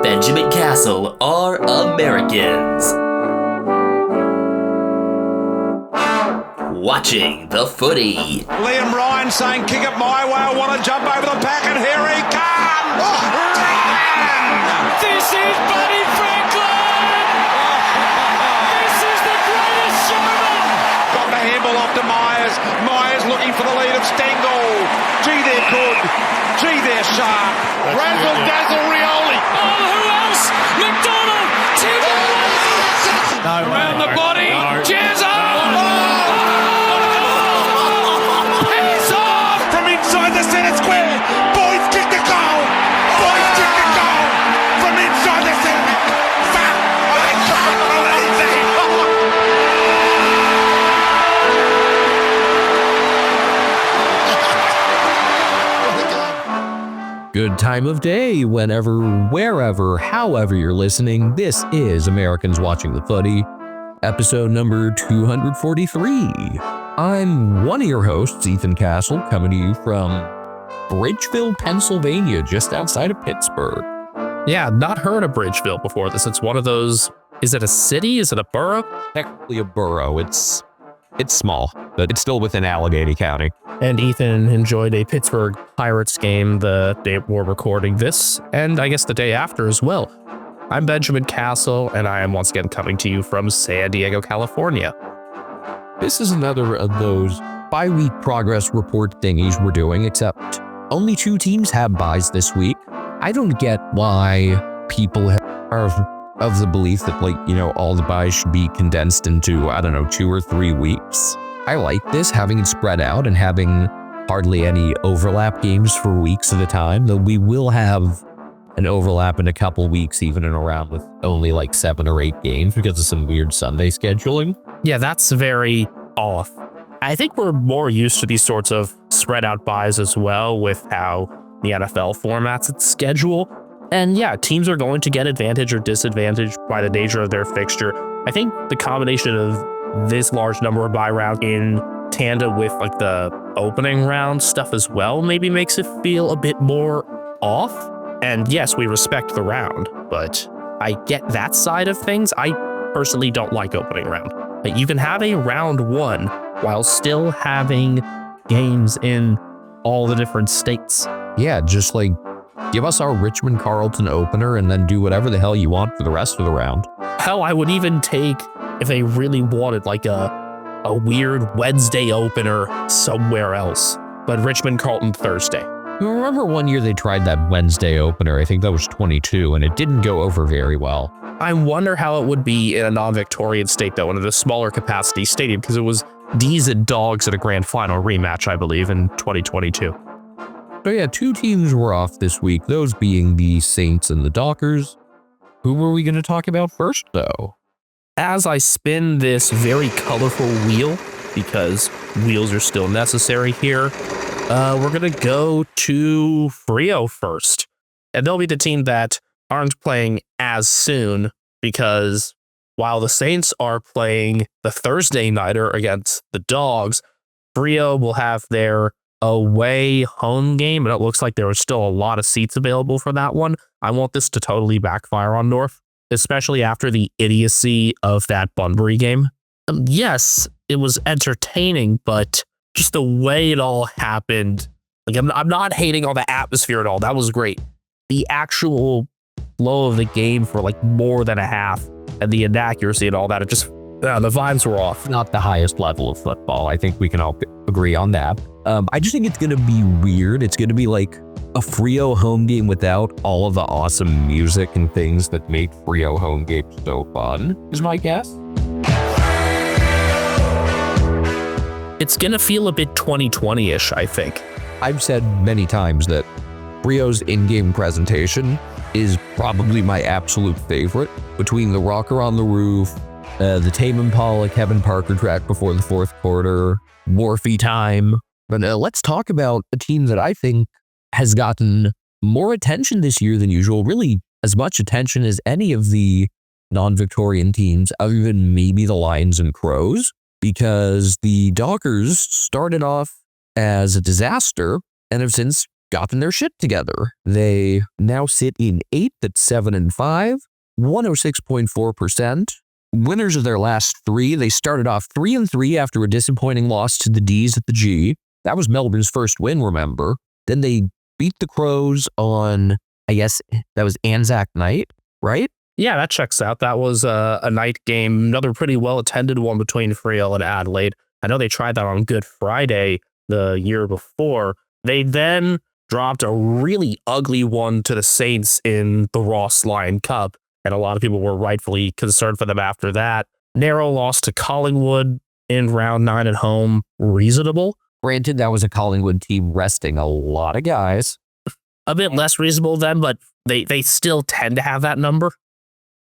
Benjamin Castle are Americans. Watching the footy. Liam Ryan saying, kick it my way, I want to jump over the pack, and here he comes! Ryan! This is Buddy Franklin! This is the greatest showman! Got the handball off to Myers. Myers looking for the lead of Stengel. Gee, they're good. Gee, they're sharp. Razzle dazzle Rioli. Oh, who else? McDonald! Around the body. Jazz up! He's off from inside the centre square. Boys kick the goal. Boys kick the goal from inside the centre. Fuck! I can't believe it. Good time of day, whenever, wherever, however you're listening. This is Americans Watching the Footy, episode number 243. I'm one of your hosts, Ethan Castle, coming to you from Bridgeville, Pennsylvania, just outside of Pittsburgh. Yeah, not heard of Bridgeville before this. It's one of those, is it a city? Is it a borough? Technically a borough. It's small, but it's still within Allegheny County. And Ethan enjoyed a Pittsburgh Pirates game the day we're recording this, and I guess the day after as well. I'm Benjamin Castle, and I am once again coming to you from San Diego, California. This is another of those bi-week progress report thingies we're doing, except only 2 teams have buys this week. I don't get why people are of the belief that, all the buys should be condensed into, 2 or 3 weeks. I like this, having it spread out and having hardly any overlap games for weeks at a time, though we will have an overlap in a couple weeks, even in a round with only 7 or 8 games because of some weird Sunday scheduling. Yeah, that's very off. I think we're more used to these sorts of spread out buys as well with how the NFL formats its schedule. And yeah, teams are going to get advantage or disadvantage by the nature of their fixture. I think the combination of this large number of buy rounds in tandem with the opening round stuff as well maybe makes it feel a bit more off. And yes, we respect the round, but I get that side of things. I personally don't like opening round. But you can have a round 1 while still having games in all the different states. Yeah, just give us our Richmond Carlton opener and then do whatever the hell you want for the rest of the round. Hell, I would even take, if they really wanted, a weird Wednesday opener somewhere else, but Richmond Carlton Thursday. You remember one year they tried that Wednesday opener, I think that was 22, and it didn't go over very well. I wonder how it would be in a non-Victorian state, though, in a smaller capacity stadium, because it was D's and Dogs at a grand final rematch, I believe, in 2022. So yeah, 2 teams were off this week, those being the Saints and the Dockers. Who were we going to talk about first, though? As I spin this very colorful wheel, because wheels are still necessary here, we're going to go to Freo first. And they'll be the team that aren't playing as soon, because while the Saints are playing the Thursday nighter against the Dogs, Freo will have their away home game, and it looks like there are still a lot of seats available for that one. I want this to totally backfire on North, especially after the idiocy of that Bunbury game. Yes, it was entertaining, but just the way it all happened, I'm not hating on the atmosphere at all. That was great. The actual flow of the game for more than a half and the inaccuracy and all that, the vibes were off. Not the highest level of football. I think we can all agree on that. I just think it's going to be weird. It's going to be like a Freo home game without all of the awesome music and things that made Freo home games so fun, is my guess. It's going to feel a bit 2020-ish, I think. I've said many times that Freo's in-game presentation is probably my absolute favorite. Between the rocker on the roof, the Tame Impala Kevin Parker track before the 4th quarter, Wharfy time. But let's talk about a team that I think has gotten more attention this year than usual, really as much attention as any of the non-Victorian teams, other than maybe the Lions and Crows, because the Dockers started off as a disaster and have since gotten their shit together. They now sit in 8th at 7-5, 106.4%. Winners of their last 3. They started off 3-3 after a disappointing loss to the D's at the G. That was Melbourne's first win, remember. Then they beat the Crows on, I guess, that was Anzac night, right? Yeah, that checks out. That was a night game, another pretty well-attended one between Freo and Adelaide. I know they tried that on Good Friday the year before. They then dropped a really ugly one to the Saints in the Ross Lyon Cup, and a lot of people were rightfully concerned for them after that. Narrow loss to Collingwood in round 9 at home, reasonable. Granted, that was a Collingwood team resting a lot of guys. A bit less reasonable then, but they still tend to have that number.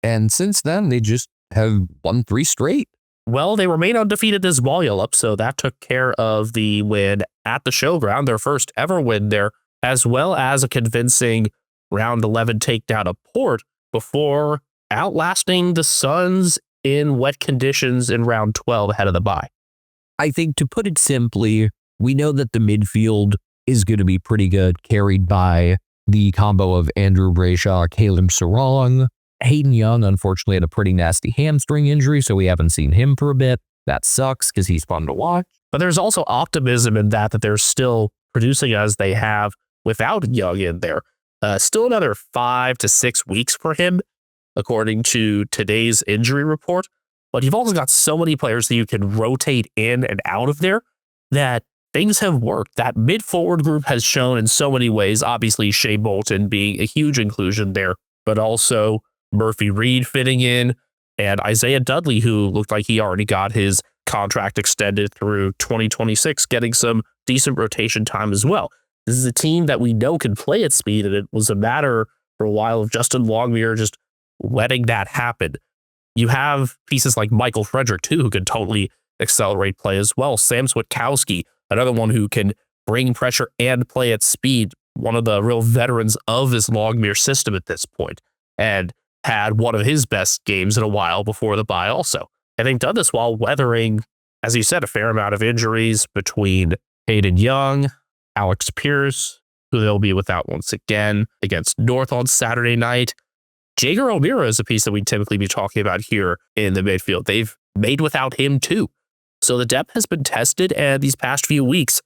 And since then, they just have won 3 straight. Well, they remain undefeated this Wallula, so that took care of the win at the Showground, their first ever win there, as well as a convincing round 11 takedown of Port before outlasting the Suns in wet conditions in round 12 ahead of the bye. I think, to put it simply, we know that the midfield is going to be pretty good, carried by the combo of Andrew Brayshaw, Caleb Sarong. Hayden Young, unfortunately, had a pretty nasty hamstring injury, so we haven't seen him for a bit. That sucks because he's fun to watch. But there's also optimism in that they're still producing as they have without Young in there. Still another 5 to 6 weeks for him, according to today's injury report. But you've also got so many players that you can rotate in and out of there that things have worked. That mid-forward group has shown in so many ways, obviously Shea Bolton being a huge inclusion there, but also Murphy Reed fitting in, and Isaiah Dudley, who looked like he already got his contract extended through 2026, getting some decent rotation time as well. This is a team that we know can play at speed, and it was a matter for a while of Justin Longmire just letting that happen. You have pieces like Michael Frederick, too, who can totally accelerate play as well. Sam Switkowski, another one who can bring pressure and play at speed, one of the real veterans of this Longmire system at this point, and had one of his best games in a while before the bye also. And they've done this while weathering, as you said, a fair amount of injuries between Hayden Young, Alex Pierce, who they'll be without once again against North on Saturday night. Jager O'Meara is a piece that we'd typically be talking about here in the midfield. They've made without him too. So the depth has been tested, and these past few weeks,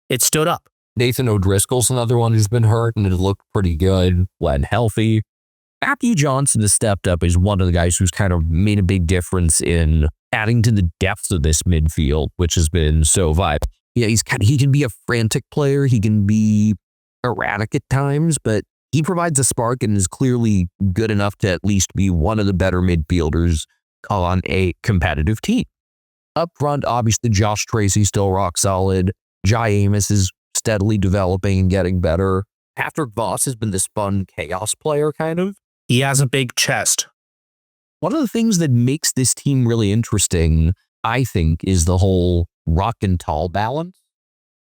it stood up. Nathan O'Driscoll's another one who's been hurt, and it looked pretty good when healthy. Matthew Johnson has stepped up as one of the guys who's kind of made a big difference in adding to the depth of this midfield, which has been so vital. Yeah, he can be a frantic player. He can be erratic at times, but he provides a spark and is clearly good enough to at least be one of the better midfielders on a competitive team. Up front, obviously, Josh Tracy still rock solid. Jai Amos is steadily developing and getting better. Patrick Voss has been this fun chaos player, kind of. He has a big chest. One of the things that makes this team really interesting, I think, is the whole rock and tall balance.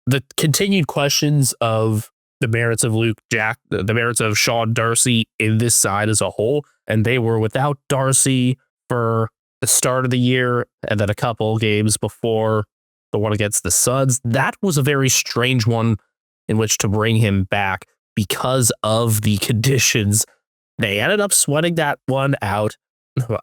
The continued questions of the merits of the merits of Sean Darcy in this side as a whole, and they were without Darcy for the start of the year and then a couple games before the one against the Suns. That was a very strange one in which to bring him back because of the conditions. They ended up sweating that one out.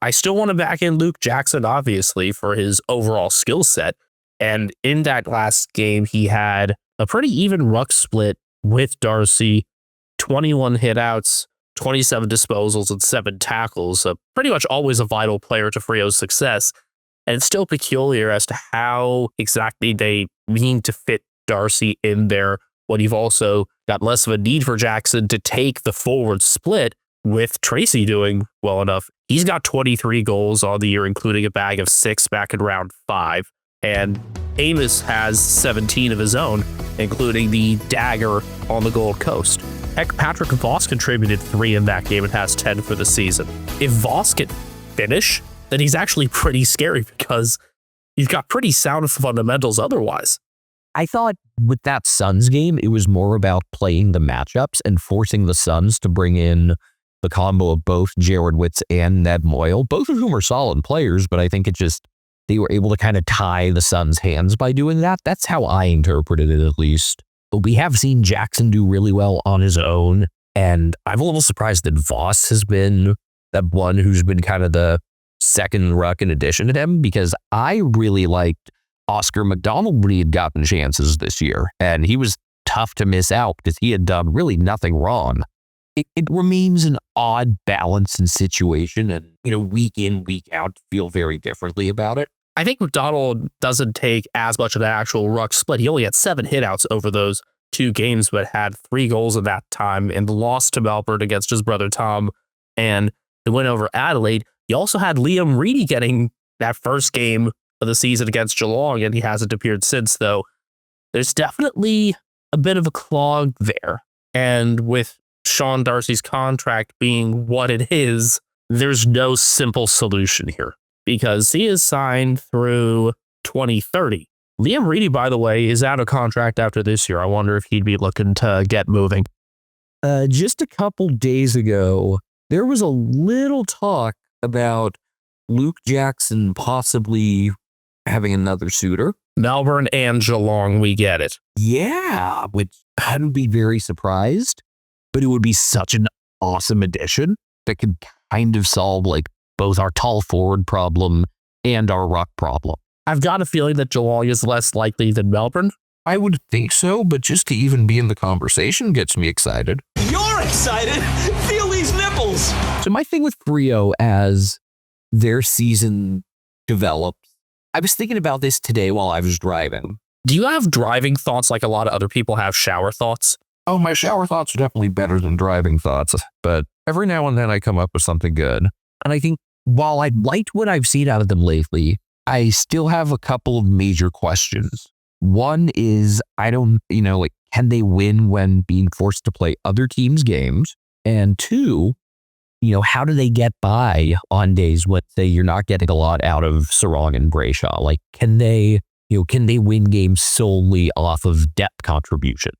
I still want to back in Luke Jackson, obviously, for his overall skill set. And in that last game, he had a pretty even ruck split with Darcy, 21 hitouts, 27 disposals, and 7 tackles. Pretty much always a vital player to Freo's success. And it's still peculiar as to how exactly they mean to fit Darcy in there when you've also got less of a need for Jackson to take the forward split with Tracy doing well enough. He's got 23 goals on the year, including a bag of 6 back in round 5. And Amos has 17 of his own, including the dagger on the Gold Coast. Heck, Patrick Voss contributed 3 in that game and has 10 for the season. If Voss can finish, then he's actually pretty scary because he's got pretty sound fundamentals otherwise. I thought with that Suns game, it was more about playing the matchups and forcing the Suns to bring in the combo of both Jared Witz and Ned Moyle, both of whom are solid players, but I think they were able to kind of tie the Suns' hands by doing that. That's how I interpreted it, at least. but we have seen Jackson do really well on his own. And I'm a little surprised that Voss has been that one who's been kind of the second ruck in addition to him, because I really liked Oscar McDonald when he had gotten chances this year. And he was tough to miss out because he had done really nothing wrong. It remains an odd balance and situation, and week in, week out, feel very differently about it. I think McDonald doesn't take as much of the actual ruck split. He only had 7 hitouts over those 2 games, but had 3 goals at that time and lost to Melbourne against his brother Tom and the win over Adelaide. He also had Liam Reedy getting that first game of the season against Geelong, and he hasn't appeared since, though. There's definitely a bit of a clog there. And with Sean Darcy's contract being what it is, there's no simple solution here because he is signed through 2030. Liam Reedy, by the way, is out of contract after this year. I wonder if he'd be looking to get moving. Just a couple days ago, there was a little talk about Luke Jackson possibly having another suitor. Melbourne and Geelong, we get it. Yeah, which I'd be very surprised, but it would be such an awesome addition that could kind of solve both our tall forward problem and our ruck problem. I've got a feeling that Geelong is less likely than Melbourne. I would think so, but just to even be in the conversation gets me excited. You're excited? Feel these nipples. So my thing with Freo as their season develops, I was thinking about this today while I was driving. Do you have driving thoughts like a lot of other people have shower thoughts? Oh, my shower thoughts are definitely better than driving thoughts, but every now and then I come up with something good. And I think while I liked what I've seen out of them lately, I still have a couple of major questions. One is, can they win when being forced to play other teams' games? And 2, how do they get by on days when, say, you're not getting a lot out of Sarong and Brayshaw? Can they win games solely off of depth contributions?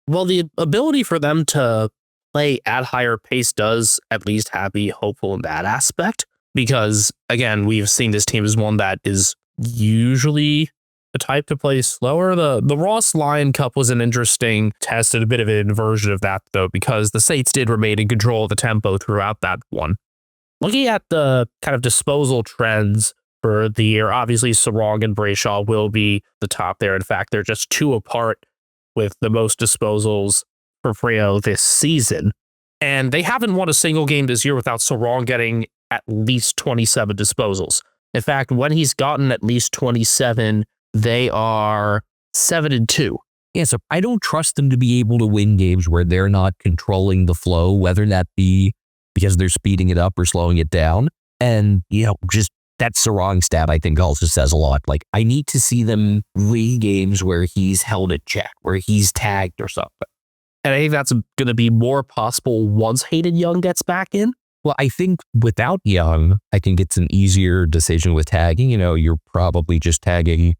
Well, the ability for them to play at higher pace does at least have me hopeful in that aspect. Because, again, we've seen this team as one that is usually the type to play slower. The Ross Lion Cup was an interesting test and a bit of an inversion of that, though, because the Saints did remain in control of the tempo throughout that one. Looking at the kind of disposal trends for the year, obviously Sarong and Brayshaw will be the top there. In fact, they're just 2 apart with the most disposals for Freo this season. And they haven't won a single game this year without Sarong getting at least 27 disposals. In fact, when he's gotten at least 27, they are 7-2. Yeah, so I don't trust them to be able to win games where they're not controlling the flow, whether that be because they're speeding it up or slowing it down. And, just that Sarong stat, I think, also says a lot. I need to see them win games where he's held at check, where he's tagged or something. And I think that's going to be more possible once Hayden Young gets back in. Well, I think without Young, I think it's an easier decision with tagging. You're probably just tagging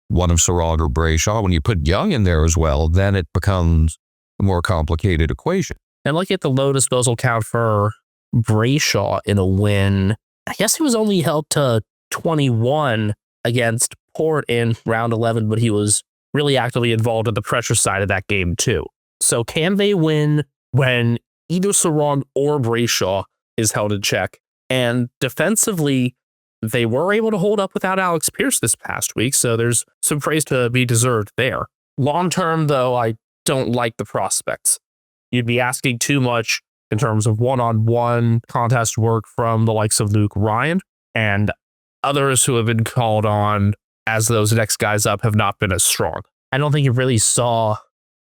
one of Sarong or Brayshaw. When you put Young in there as well, then it becomes a more complicated equation. And look at the low disposal count for Brayshaw in a win. I guess he was only held to 21 against Port in round 11, but he was really actively involved in the pressure side of that game too. So can they win when either Sarong or Brayshaw is held in check? And defensively, they were able to hold up without Alex Pearce this past week, so there's some praise to be deserved there. Long term, though, I don't like the prospects. You'd be asking too much in terms of one-on-one contest work from the likes of Luke Ryan, and others who have been called on as those next guys up have not been as strong. I don't think you really saw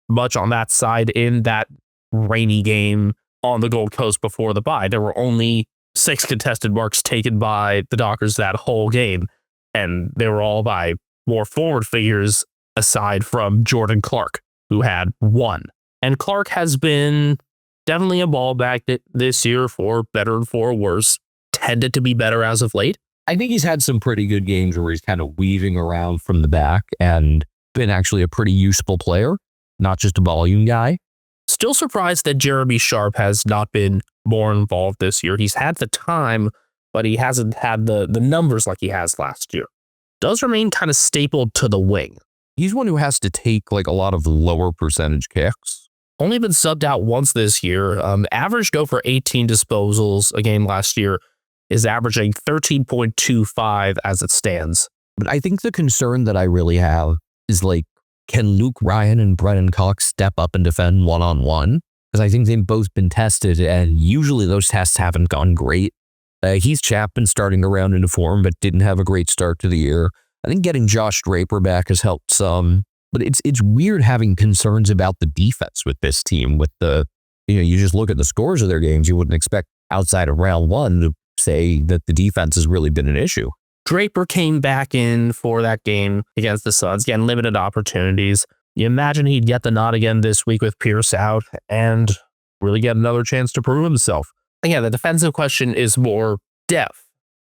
much on that side in that rainy game on the Gold Coast before the bye. There were only 6 contested marks taken by the Dockers that whole game, and they were all by more forward figures aside from Jordan Clark, who had 1. And Clark has been definitely a ball back this year, for better and for worse. Tended to be better as of late. I think he's had some pretty good games where he's kind of weaving around from the back and been actually a pretty useful player, not just a volume guy. Still surprised that Jeremy Sharp has not been more involved this year. He's had the time, but he hasn't had the numbers like he has last year. Does remain kind of stapled to the wing. He's one who has to take like a lot of lower percentage kicks. Only been subbed out once this year. Averaged over 18 disposals a game last year. Is averaging 13.25 as it stands. But I think the concern that I really have is like, can Luke Ryan and Brennan Cox step up and defend one-on-one? Because I think they've both been tested, and usually those tests haven't gone great. He's Chapman starting around into form, but didn't have a great start to the year. I think getting Josh Draper back has helped some. But it's weird having concerns about the defense with this team. With you just look at the scores of their games, you wouldn't expect outside of round one to say that the defense has really been an issue. Draper came back in for that game against the Suns, getting limited opportunities. You imagine he'd get the nod again this week with Pierce out and really get another chance to prove himself. Again, the defensive question is more depth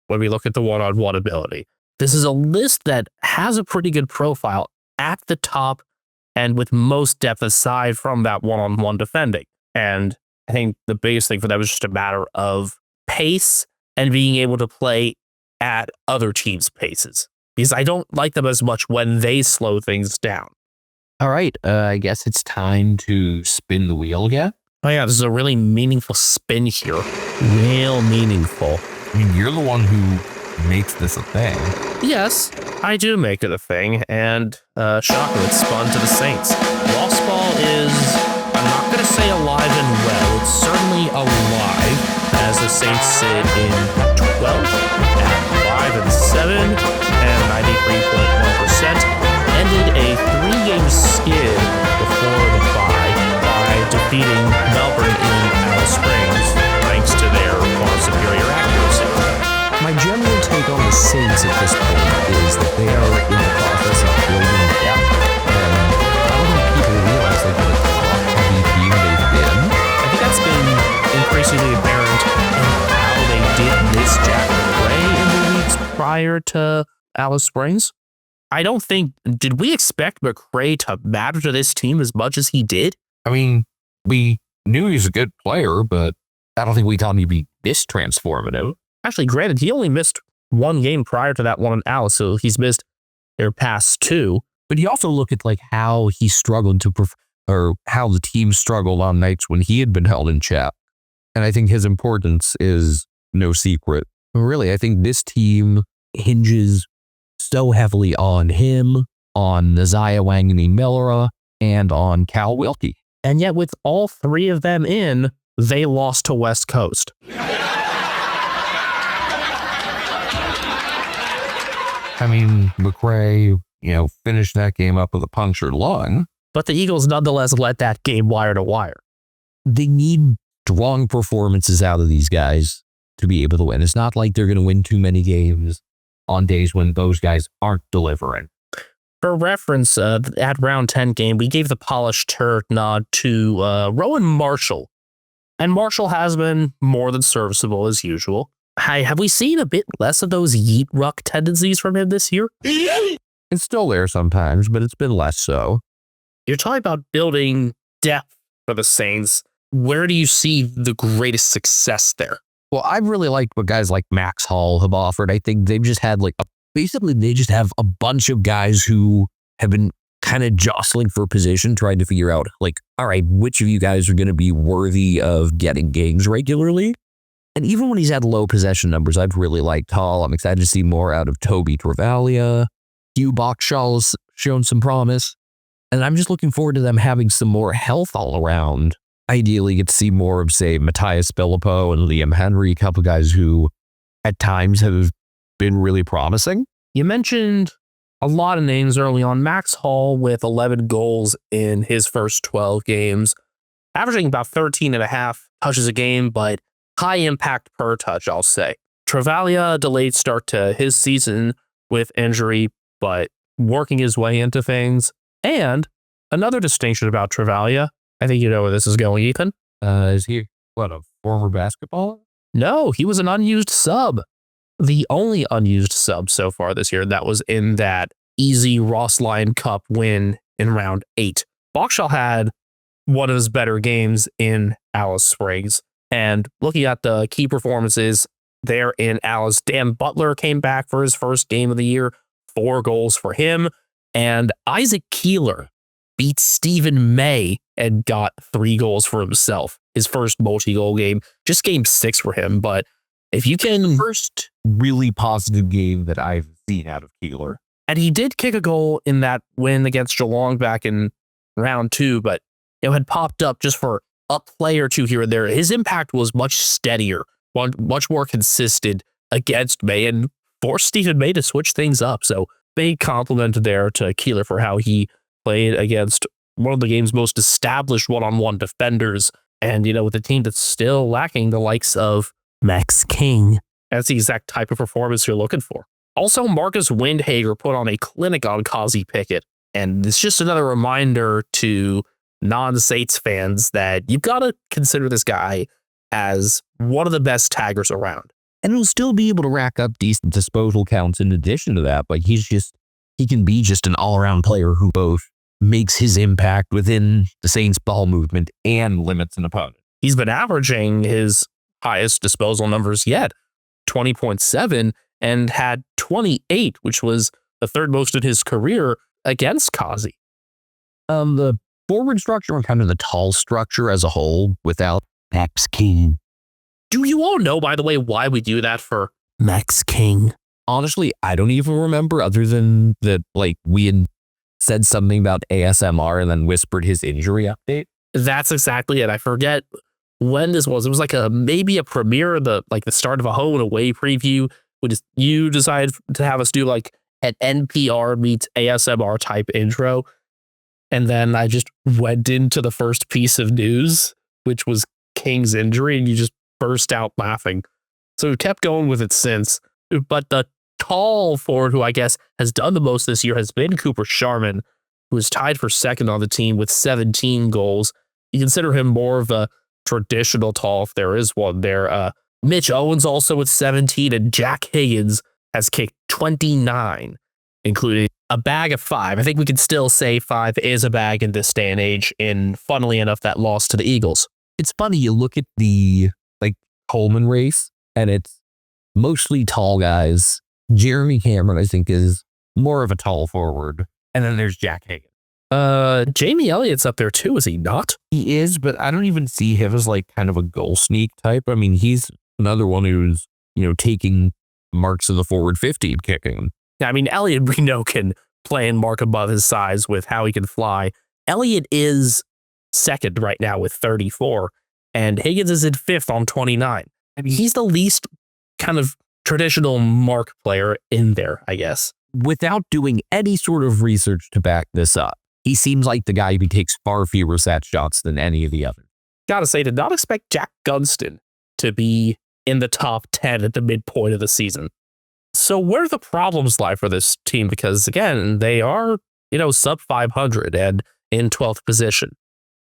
when we look at the one-on-one ability. This is a list that has a pretty good profile at the top and with most depth aside from that one-on-one defending. And I think the biggest thing for them is just a matter of pace and being able to play at other teams' paces, because I don't like them as much when they slow things down. All right, I guess it's time to spin the wheel again. Oh yeah, this is a really meaningful spin here. Real meaningful. I mean, you're the one who makes this a thing. Yes, I do make it a thing, and shocker, it's spun to the Saints. Lost Ball is, I'm not going to say alive and well, it's certainly alive, as the Saints sit in 12th at 5-7 and 93.1%. Ended a 3-game skid before the bye by defeating Melbourne in Alice Springs, thanks to their far superior accuracy. My general take on the Saints at this point is that they are in the process of building depth, and I don't think people realize like what a top-heavy team they've been. I think that's been increasingly apparent in how they did miss Jack McRae in the weeks prior to Alice Springs. I don't think, did we expect McRae to matter to this team as much as he did? I mean, we knew he was a good player, but I don't think we thought he'd be this transformative. Actually, granted, he only missed one game prior to that one in Alice, so he's missed their past two. But you also look at like how he struggled or how the team struggled on nights when he had been held in check. And I think his importance is no secret. Really, I think this team hinges so heavily on him, on Nazaya Wanganeen-Milera, and on Cal Wilkie. And yet with all three of them in, they lost to West Coast. I mean, McRae, finished that game up with a punctured lung. But the Eagles nonetheless let that game wire to wire. They need strong performances out of these guys to be able to win. It's not like they're going to win too many games on days when those guys aren't delivering. For reference, at round 10 game, we gave the polished turd nod to Rowan Marshall. And Marshall has been more than serviceable as usual. Have we seen a bit less of those yeet ruck tendencies from him this year? It's still there sometimes, but it's been less so. You're talking about building depth for the Saints. Where do you see the greatest success there? Well, I've really liked what guys like Max Hall have offered. I think they've just had basically they just have a bunch of guys who have been kind of jostling for position, trying to figure out all right, which of you guys are going to be worthy of getting games regularly? And even when he's had low possession numbers, I've really liked Hall. I'm excited to see more out of Toby Travalia. Hugh Boxshall's shown some promise. And I'm just looking forward to them having some more health all around. Ideally, get to see more of, say, Matthias Billupo and Liam Henry, a couple guys who at times have been really promising. You mentioned a lot of names early on. Max Hall with 11 goals in his first 12 games, averaging about 13 and a half touches a game, but high impact per touch, I'll say. Travalia, delayed start to his season with injury, but working his way into things. And another distinction about Travalia, I think you know where this is going, Ethan. Is he, a former basketballer? No, he was an unused sub. The only unused sub so far this year that was in that easy Ross Lyon Cup win in round 8. Boxshall had one of his better games in Alice Springs. And looking at the key performances there in Alice, Dan Butler came back for his first game of the year, 4 goals for him. And Isaac Keeler beat Stephen May and got 3 goals for himself. His first multi-goal game, just game 6 for him. But if you can... First really positive game that I've seen out of Keeler. And he did kick a goal in that win against Geelong back in round 2, but had popped up just for a play or two here and there. His impact was much steadier, much more consistent against May, and forced Stephen May to switch things up. So big compliment there to Keeler for how he played against one of the game's most established one-on-one defenders. And, with a team that's still lacking the likes of Max King. That's the exact type of performance you're looking for. Also, Marcus Windhager put on a clinic on Kazi Pickett. And it's just another reminder to non-Saints fans that you've got to consider this guy as one of the best taggers around. And he'll still be able to rack up decent disposal counts in addition to that, but he can be just an all-around player who both makes his impact within the Saints ball movement and limits an opponent. He's been averaging his highest disposal numbers yet, 20.7, and had 28, which was the third most in his career against Kazi. The forward structure and kind of the tall structure as a whole without Max King. Do you all know, by the way, why we do that for Max King? Honestly, I don't even remember, other than that, we had said something about ASMR and then whispered his injury update. That's exactly it. I forget when this was. It was maybe a premiere, the start of a home and away preview. You decided to have us do an NPR meets ASMR type intro. And then I just went into the first piece of news, which was King's injury, and you just burst out laughing. So we've kept going with it since. But the tall forward who I guess has done the most this year has been Cooper Sharman, who is tied for second on the team with 17 goals. You consider him more of a traditional tall, if there is one there. Mitch Owens also with 17, and Jack Higgins has kicked 29, including a bag of 5. I think we can still say 5 is a bag in this day and age, in, funnily enough, that loss to the Eagles. It's funny, you look at the Coleman race, and it's mostly tall guys. Jeremy Cameron, I think, is more of a tall forward. And then there's Jack Higgins. Jamie Elliott's up there too, is he not? He is, but I don't even see him as kind of a goal sneak type. I mean, he's another one who's, taking marks of the forward 50 and kicking them. Yeah, I mean, Elliott we know can play and mark above his size with how he can fly. Elliott is second right now with 34, and Higgins is in 5th on 29. I mean, he's the least kind of traditional mark player in there, I guess. Without doing any sort of research to back this up, he seems like the guy who takes far fewer set shots than any of the others. Gotta say, did not expect Jack Gunston to be in the top 10 at the midpoint of the season. So where do the problems lie for this team? Because again, they are, sub 500 and in 12th position.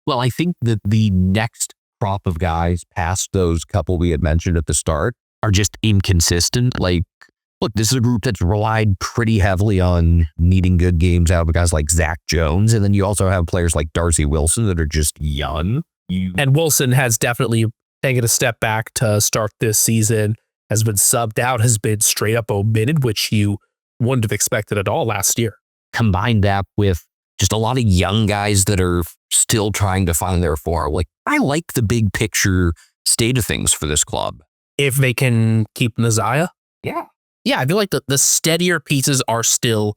Well, I think that the next crop of guys past those couple we had mentioned at the start are just inconsistent. Look, this is a group that's relied pretty heavily on needing good games out of guys like Zach Jones. And then you also have players like Darcy Wilson that are just young. And Wilson has definitely taken a step back to start this season, has been subbed out, has been straight up omitted, which you wouldn't have expected at all last year. Combine that with just a lot of young guys that are still trying to find their form. I like the big picture state of things for this club. If they can keep Nazaya? Yeah. Yeah, I feel like the steadier pieces are still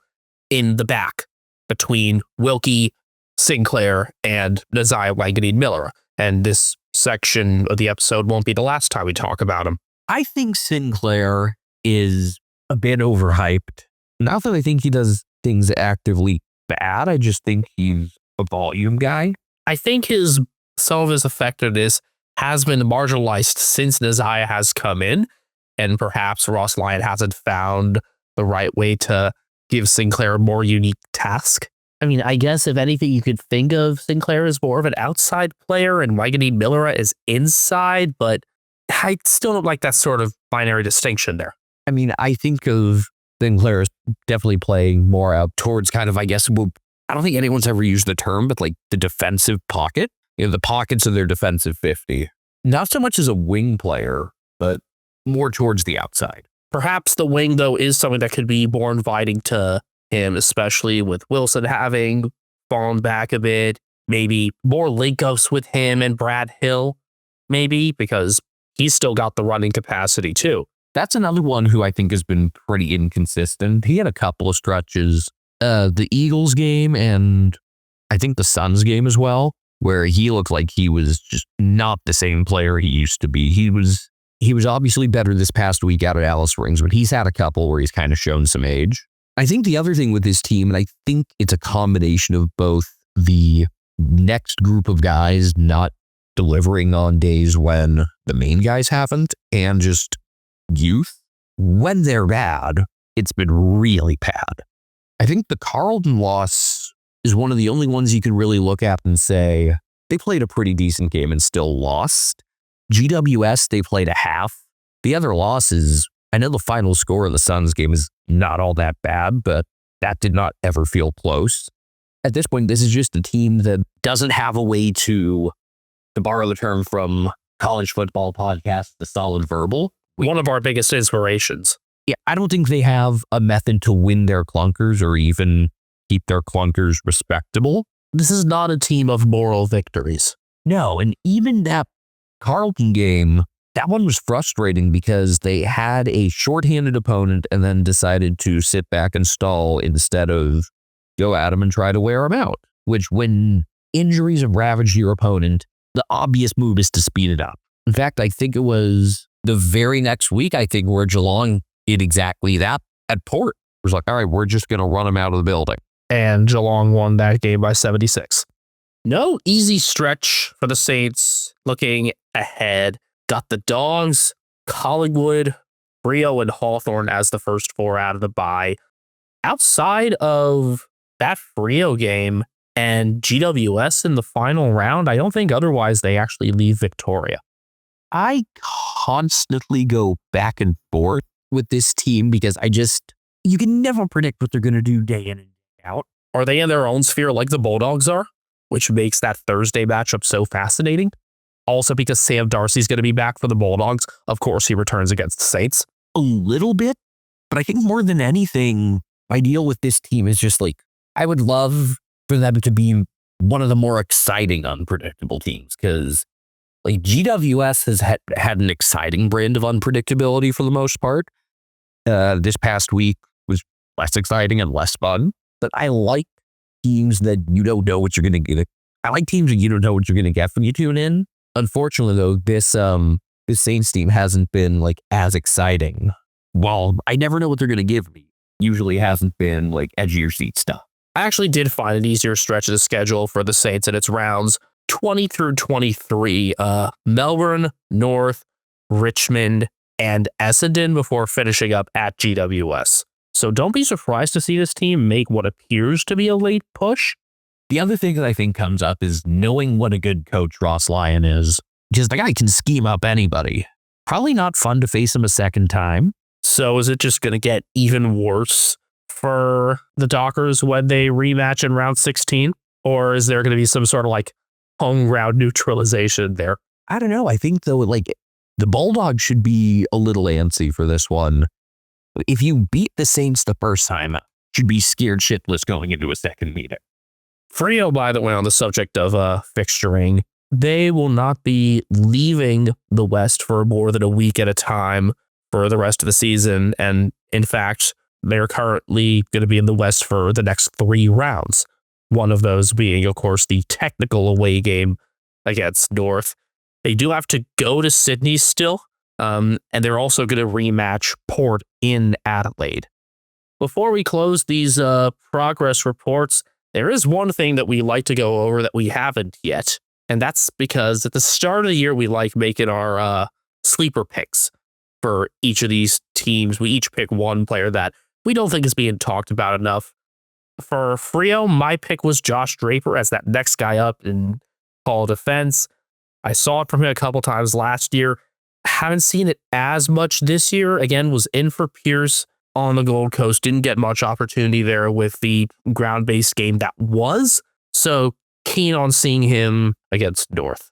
in the back between Wilkie, Sinclair, and Nazaya Wanganeen-Miller. And this section of the episode won't be the last time we talk about him. I think Sinclair is a bit overhyped. Not that I think he does things actively bad, I just think he's a volume guy. I think some of his effectiveness has been marginalized since Nazaya has come in, and perhaps Ross Lyon hasn't found the right way to give Sinclair a more unique task. I mean, I guess if anything, you could think of Sinclair as more of an outside player and Wanganeen-Miller as inside, but I still don't like that sort of binary distinction there. I mean, I think of Sinclair as definitely playing more out towards kind of, I guess, I don't think anyone's ever used the term, but the defensive pocket. The pockets of their defensive 50. Not so much as a wing player, but more towards the outside. Perhaps the wing, though, is something that could be more inviting to him, especially with Wilson having fallen back a bit. Maybe more link-ups with him and Brad Hill, maybe, because he's still got the running capacity too. That's another one who I think has been pretty inconsistent. He had a couple of stretches, the Eagles game and I think the Suns game as well, where he looked like he was just not the same player he used to be. He was obviously better this past week out at Alice Rings, but he's had a couple where he's kind of shown some age. I think the other thing with this team, and I think it's a combination of both the next group of guys not delivering on days when the main guys haven't, and just youth. When they're bad, it's been really bad. I think the Carlton loss is one of the only ones you can really look at and say, they played a pretty decent game and still lost. GWS, they played a half. The other losses, I know the final score of the Suns game is not all that bad, but that did not ever feel close. At this point, this is just a team that doesn't have a way to borrow the term from college football podcast, the solid verbal. One of our biggest inspirations. Yeah, I don't think they have a method to win their clunkers or even keep their clunkers respectable. This is not a team of moral victories. No, and even that Carlton game, that one was frustrating because they had a shorthanded opponent and then decided to sit back and stall instead of go at him and try to wear him out, which when injuries have ravaged your opponent, the obvious move is to speed it up. In fact, I think it was the very next week, where Geelong did exactly that at Port. It was like, all right, we're just going to run him out of the building. And Geelong won that game by 76. No easy stretch for the Saints looking ahead. Got the Dogs, Collingwood, Freo, and Hawthorn as the first four out of the bye. Outside of that Freo game and GWS in the final round, I don't think otherwise they actually leave Victoria. I constantly go back and forth with this team because you can never predict what they're going to do day in and day out. Are they in their own sphere like the Bulldogs are? Which makes that Thursday matchup so fascinating. Also because Sam Darcy's going to be back for the Bulldogs. Of course, he returns against the Saints. A little bit, but I think more than anything, my deal with this team is just like, I would love for them to be one of the more exciting, unpredictable teams because like GWS has had an exciting brand of unpredictability for the most part. This past week was less exciting and less fun, but I like teams that you don't know what you're going to get. I like teams that you don't know what you're going to get when you tune in. Unfortunately, though, this Saints team hasn't been like as exciting. Well, I never know what they're going to give me. Usually hasn't been like edge of your seat stuff. I actually did find an easier stretch of the schedule for the Saints, and it's rounds 20 through 23. Melbourne, North, Richmond, and Essendon before finishing up at GWS. So don't be surprised to see this team make what appears to be a late push. The other thing that I think comes up is knowing what a good coach Ross Lyon is. Because the guy can scheme up anybody. Probably not fun to face him a second time. So is it just going to get even worse for the Dockers when they rematch in round 16? Or is there going to be some sort of like home ground neutralization there? I don't know. I think though, like the Bulldogs should be a little antsy for this one. If you beat the Saints the first time, you should be scared shitless going into a second meeting. Freo, by the way, on the subject of fixturing, they will not be leaving the West for more than a week at a time for the rest of the season. And in fact, they're currently going to be in the West for the next 3 rounds. One of those being, of course, the technical away game against North. They do have to go to Sydney still, and they're also going to rematch Port in Adelaide. Before we close these progress reports, there is one thing that we like to go over that we haven't yet, and that's because at the start of the year, we like making our sleeper picks for each of these teams. We each pick one player that we don't think is being talked about enough. For Freo, my pick was Josh Draper as that next guy up in call defense. I saw it from him a couple times last year. Haven't seen it as much this year. Again, was in for Pierce on the Gold Coast. Didn't get much opportunity there with the ground-based game that was. So keen on seeing him against North.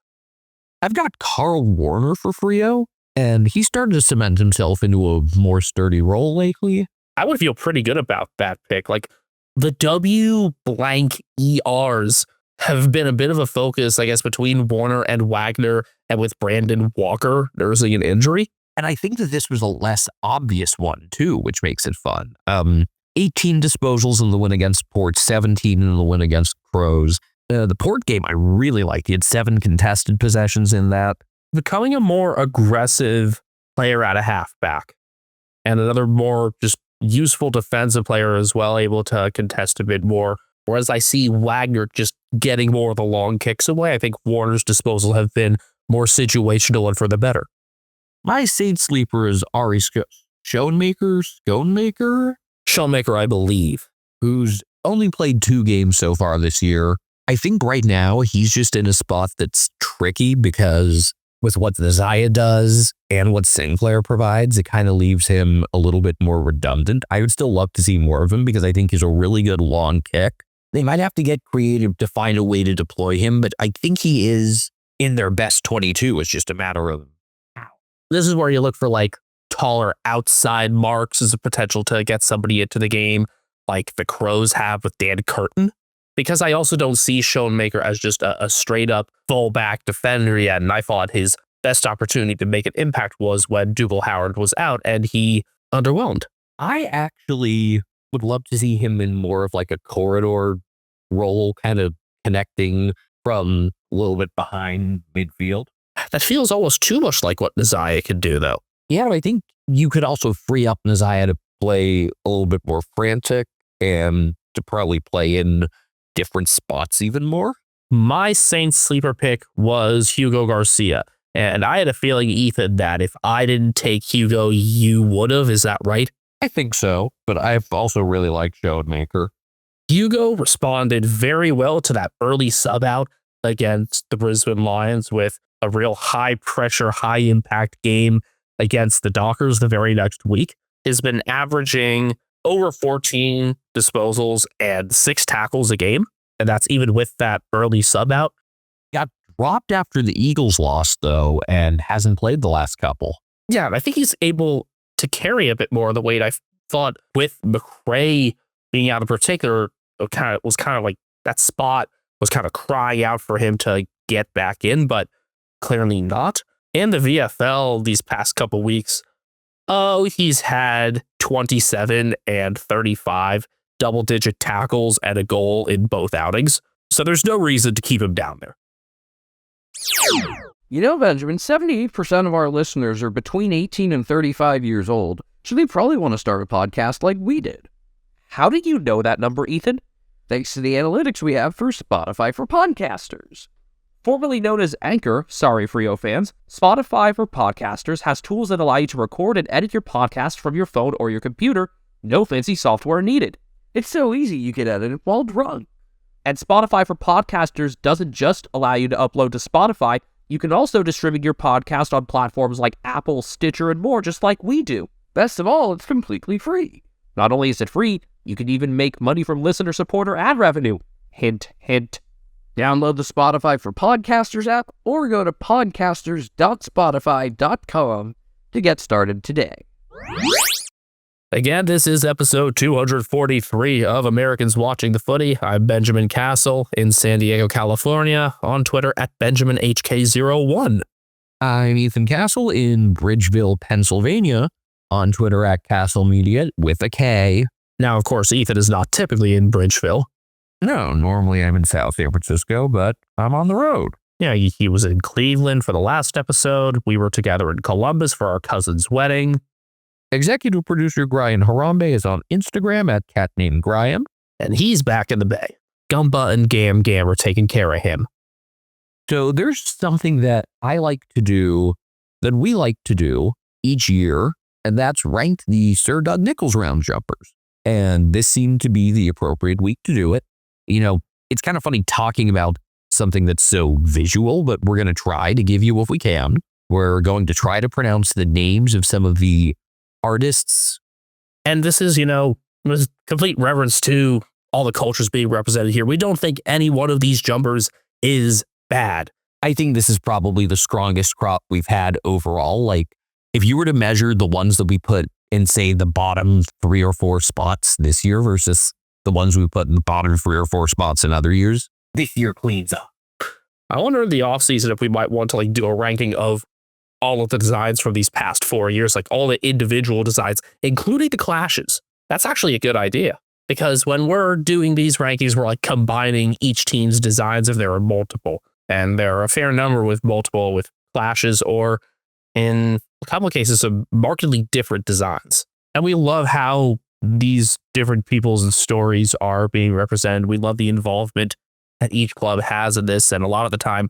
I've got Carl Warner for Freo, and he started to cement himself into a more sturdy role lately. I would feel pretty good about that pick. Like, the W blank ERs have been a bit of a focus, I guess, between Warner and Wagner, and with Brandon Walker nursing an injury. And I think that this was a less obvious one, too, which makes it fun. 18 disposals in the win against Port, 17 in the win against Crows. The Port game I really liked. He had 7 contested possessions in that. Becoming a more aggressive player at a halfback, and another more just useful defensive player as well, able to contest a bit more. Whereas I see Wagner just getting more of the long kicks away. I think Warner's disposal have been more situational and for the better. My Saint sleeper is Ari Schoenmaker, I believe. Who's only played 2 games so far this year. I think right now he's just in a spot that's tricky because with what Nazaya does and what Sinclair provides, it kind of leaves him a little bit more redundant. I would still love to see more of him because I think he's a really good long kick. They might have to get creative to find a way to deploy him, but I think he is in their best 22. It's just a matter of how. This is where you look for like taller outside marks as a potential to get somebody into the game, like the Crows have with Dan Curtin. Because I also don't see Schoenmaker as just a straight up fullback defender yet. And I thought his best opportunity to make an impact was when Dougal Howard was out and he underwhelmed. I actually would love to see him in more of like a corridor role, kind of connecting from a little bit behind midfield. That feels almost too much like what Nazaya could do, though. Yeah, I think you could also free up Nazaya to play a little bit more frantic and to probably play in different spots even more. My Saints sleeper pick was Hugo Garcia. And I had a feeling, Ethan, that if I didn't take Hugo, you would have. Is that right? I think so, but I've also really liked Schoenmaker. Hugo responded very well to that early sub out against the Brisbane Lions with a real high pressure, high impact game against the Dockers the very next week. Has been averaging over 14 disposals and 6 tackles a game. And that's even with that early sub out. Got dropped after the Eagles lost, though, and hasn't played the last couple. Yeah, I think he's able to carry a bit more of the weight. I thought with McRae being out in particular, was kind of like that spot was kind of crying out for him to get back in, but clearly not. In the VFL these past couple weeks, he's had 27 and 35 double-digit tackles and a goal in both outings. So there's no reason to keep him down there. You know, Benjamin, 78% of our listeners are between 18 and 35 years old, so they probably want to start a podcast like we did. How did you know that number, Ethan? Thanks to the analytics we have for Spotify for Podcasters. Formerly known as Anchor, sorry Frio fans, Spotify for Podcasters has tools that allow you to record and edit your podcast from your phone or your computer. No fancy software needed. It's so easy you can edit it while drunk. And Spotify for Podcasters doesn't just allow you to upload to Spotify, you can also distribute your podcast on platforms like Apple, Stitcher, and more, just like we do. Best of all, it's completely free. Not only is it free, you can even make money from listener support or ad revenue. Hint, hint. Download the Spotify for Podcasters app or go to podcasters.spotify.com to get started today. Again, this is episode 243 of Americans Watching the Footy. I'm Benjamin Castle in San Diego, California, on Twitter at BenjaminHK01. I'm Ethan Castle in Bridgeville, Pennsylvania, on Twitter at Castle Media with a K. Now, of course, Ethan is not typically in Bridgeville. No, normally I'm in South San Francisco, but I'm on the road. Yeah, he was in Cleveland for the last episode. We were together in Columbus for our cousin's wedding. Executive producer Brian Harambe is on Instagram at cat named Graham. And he's back in the Bay. Gumba and Gam Gam are taking care of him. So there's something that I like to do, that we like to do each year, and that's rank the Sir Doug Nicholls round jumpers. And this seemed to be the appropriate week to do it. You know, it's kind of funny talking about something that's so visual, but we're going to try to give you what we can. We're going to try to pronounce the names of some of the artists. And this is, with complete reverence to all the cultures being represented here. We don't think any one of these jumpers is bad. I think this is probably the strongest crop we've had overall. Like, if you were to measure the ones that we put in, say, the bottom 3 or 4 spots this year versus the ones we put in the bottom 3 or 4 spots in other years. This year cleans up. I wonder in the offseason if we might want to like do a ranking of all of the designs from these past 4 years, like all the individual designs, including the clashes. That's actually a good idea, because when we're doing these rankings, we're like combining each team's designs if there are multiple, and there are a fair number with multiple with clashes or in a couple of cases of markedly different designs. And we love how these different people's stories are being represented. We love the involvement that each club has in this, and a lot of the time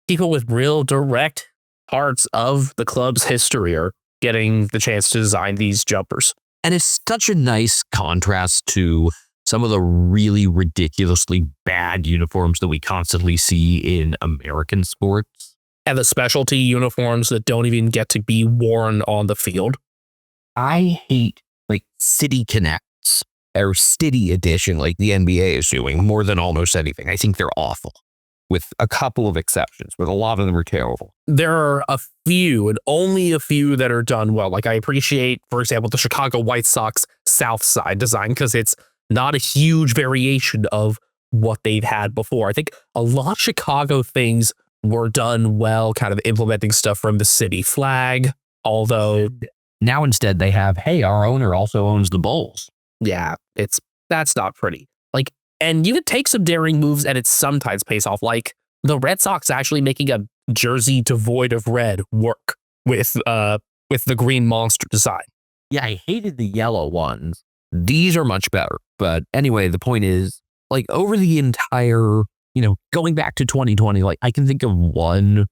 people with real direct parts of the club's history are getting the chance to design these jumpers. And it's such a nice contrast to some of the really ridiculously bad uniforms that we constantly see in American sports. And the specialty uniforms that don't even get to be worn on the field. I hate like City Connects or City Edition like the NBA is doing more than almost anything. I think they're awful, with a couple of exceptions, but a lot of them are terrible. There are a few, and only a few, that are done well. Like I appreciate, for example, the Chicago White Sox South Side design, because it's not a huge variation of what they've had before. I think a lot of Chicago things were done well, kind of implementing stuff from the city flag, although now instead they have, hey, our owner also owns the Bulls. yeah, that's not pretty. Like, and you can take some daring moves and it sometimes pays off. Like the Red Sox actually making a jersey devoid of red work with the green monster design. Yeah, I hated the yellow ones. These are much better. But anyway, the point is, like, over the entire, going back to 2020, like, I can think of one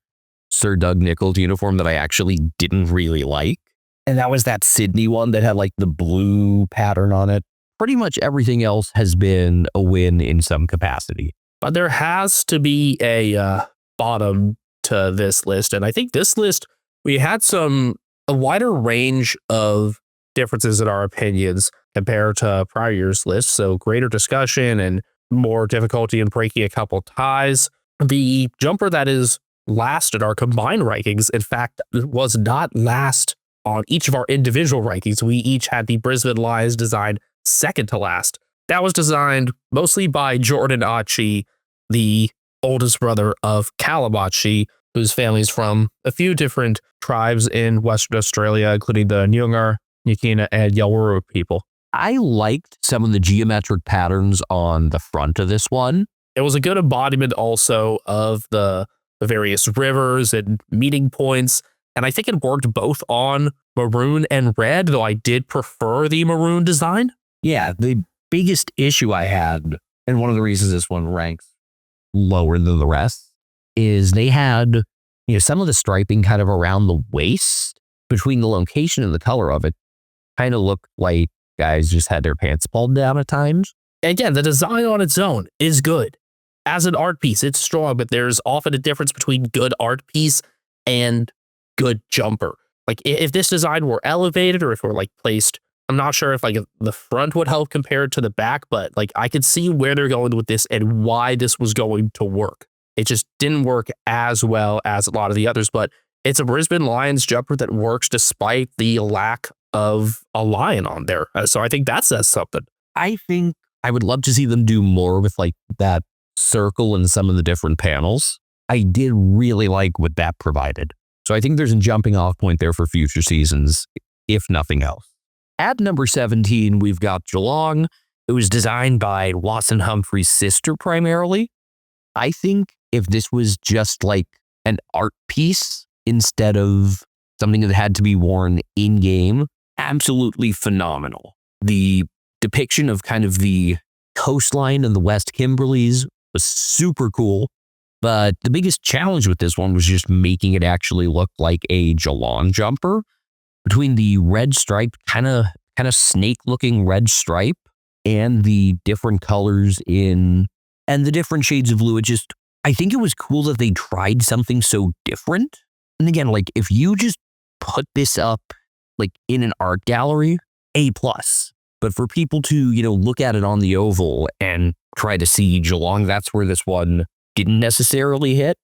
Sir Doug Nichols uniform that I actually didn't really like. And that was that Sydney one that had, like, the blue pattern on it. Pretty much everything else has been a win in some capacity. But there has to be a bottom to this list. And I think this list, we had a wider range of differences in our opinions compared to prior year's list. So greater discussion and more difficulty in breaking a couple ties. The jumper that is last in our combined rankings, in fact, was not last on each of our individual rankings. We each had the Brisbane Lions design second to last. That was designed mostly by Jordan Achi, the oldest brother of Callum Achi, whose family is from a few different tribes in Western Australia, including the Nyungar, Nyikina, and Yawuru people. I liked some of the geometric patterns on the front of this one. It was a good embodiment also of the various rivers and meeting points. And I think it worked both on maroon and red, though I did prefer the maroon design. Yeah, the biggest issue I had, and one of the reasons this one ranks lower than the rest, is they had, some of the striping kind of around the waist between the location and the color of it kind of looked like guys just had their pants pulled down at times. Again, the design on its own is good. As an art piece, it's strong, but there's often a difference between good art piece and good jumper. Like if this design were elevated or if it were like placed, I'm not sure if like the front would help compared to the back, but like I could see where they're going with this and why this was going to work. It just didn't work as well as a lot of the others, but it's a Brisbane Lions jumper that works despite the lack of a lion on there. So I think that says something. I think I would love to see them do more with like that circle and some of the different panels. I did really like what that provided. So I think there's a jumping off point there for future seasons, if nothing else. At number 17, we've got Geelong. It was designed by Watson Humphrey's sister primarily. I think if this was just like an art piece instead of something that had to be worn in-game, absolutely phenomenal. The depiction of kind of the coastline of the West Kimberleys was super cool. But the biggest challenge with this one was just making it actually look like a Geelong jumper. Between the red stripe, kind of snake-looking red stripe, and the different colors and the different shades of blue, I think it was cool that they tried something so different. And again, like if you just put this up like in an art gallery, A+. But for people to, look at it on the oval and try to see Geelong, that's where this one didn't necessarily hit.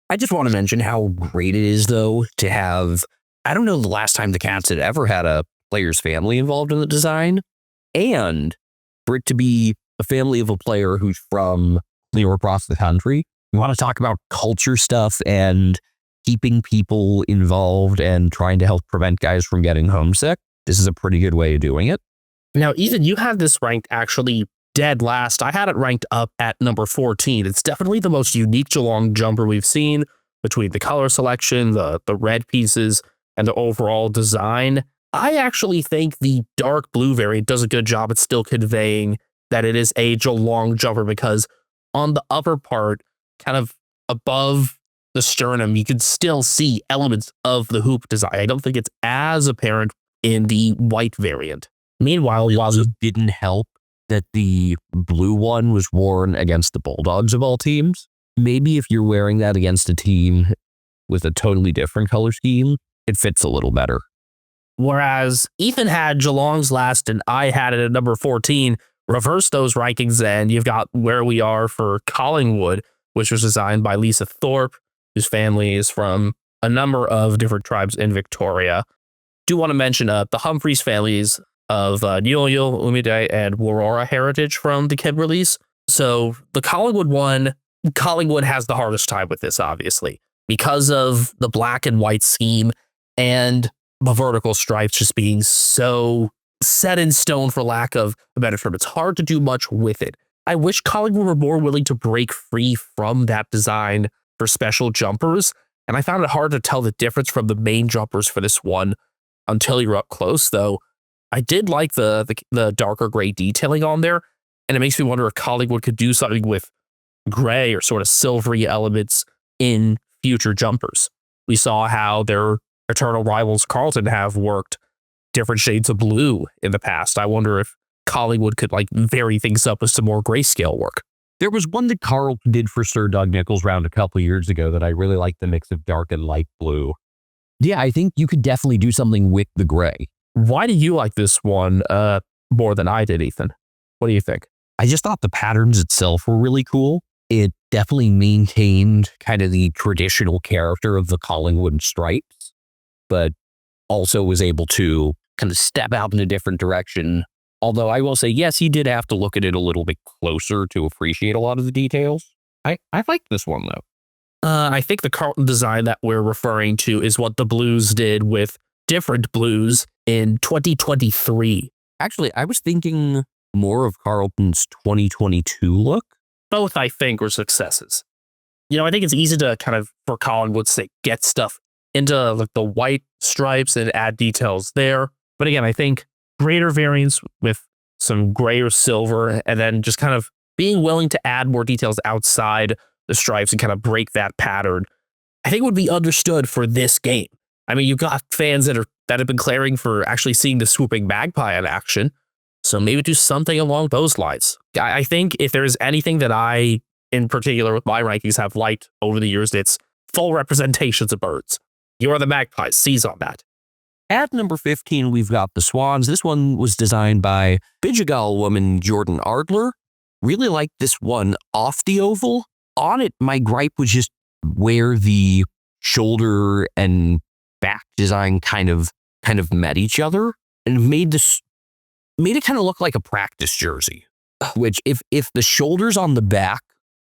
I just want to mention how great it is, though, to have, I don't know the last time the Cats had ever had a player's family involved in the design, and for it to be a family of a player who's from clear across the country. You want to talk about culture stuff and keeping people involved and trying to help prevent guys from getting homesick. This is a pretty good way of doing it. Now, Ethan, you had this ranked actually dead last. I had it ranked up at number 14. It's definitely the most unique Geelong jumper we've seen between the color selection, the red pieces, and the overall design. I actually think the dark blue variant does a good job at still conveying that it is a Geelong jumper, because on the upper part, kind of above the sternum, you can still see elements of the hoop design. I don't think it's as apparent in the white variant. Meanwhile, It also didn't help that the blue one was worn against the Bulldogs of all teams. Maybe if you're wearing that against a team with a totally different color scheme, it fits a little better. whereas Ethan had Geelong's last and I had it at number 14, reverse those rankings, and you've got where we are for Collingwood, which was designed by Lisa Thorpe, whose family is from a number of different tribes in Victoria. Do want to mention the Humphreys families of Nyulnyul, Umide, and Warora heritage from the Kimberleys. So the Collingwood one, Collingwood has the hardest time with this, obviously, because of the black and white scheme and the vertical stripes just being so set in stone, for lack of a better term. It's hard to do much with it. I wish Collingwood were more willing to break free from that design for special jumpers, and I found it hard to tell the difference from the main jumpers for this one until you're up close, though. I did like the darker gray detailing on there, and it makes me wonder if Collingwood could do something with gray or sort of silvery elements in future jumpers. We saw how their eternal rivals Carlton have worked different shades of blue in the past. I wonder if Collingwood could vary things up with some more grayscale work. There was one that Carlton did for Sir Doug Nicholls round a couple of years ago that I really liked, the mix of dark and light blue. Yeah, I think you could definitely do something with the gray. Why do you like this one more than I did, Ethan? What do you think? I just thought the patterns itself were really cool. It definitely maintained kind of the traditional character of the Collingwood stripes, but also was able to kind of step out in a different direction. Although I will say, yes, you did have to look at it a little bit closer to appreciate a lot of the details. I liked this one, though. I think the Carlton design that we're referring to is what the Blues did with different blues in 2023. Actually, I was thinking more of Carlton's 2022 look. Both, I think, were successes. I think it's easy to kind of, for Collingwood's sake, get stuff into the white stripes and add details there. But again, I think greater variants with some gray or silver, and then just kind of being willing to add more details outside the stripes and kind of break that pattern, I think would be understood for this game. I mean, you've got fans that have been clamoring for actually seeing the swooping magpie in action. So maybe do something along those lines. I think if there's anything that I, in particular with my rankings, have liked over the years, it's full representations of birds. You are the magpies. Seize on that. At number 15, we've got the Swans. This one was designed by Bidjigal woman Jordan Ardler. Really liked this one off the oval. On it, my gripe was just where the shoulder and back design kind of met each other and made it kind of look like a practice jersey. Which, if the shoulders on the back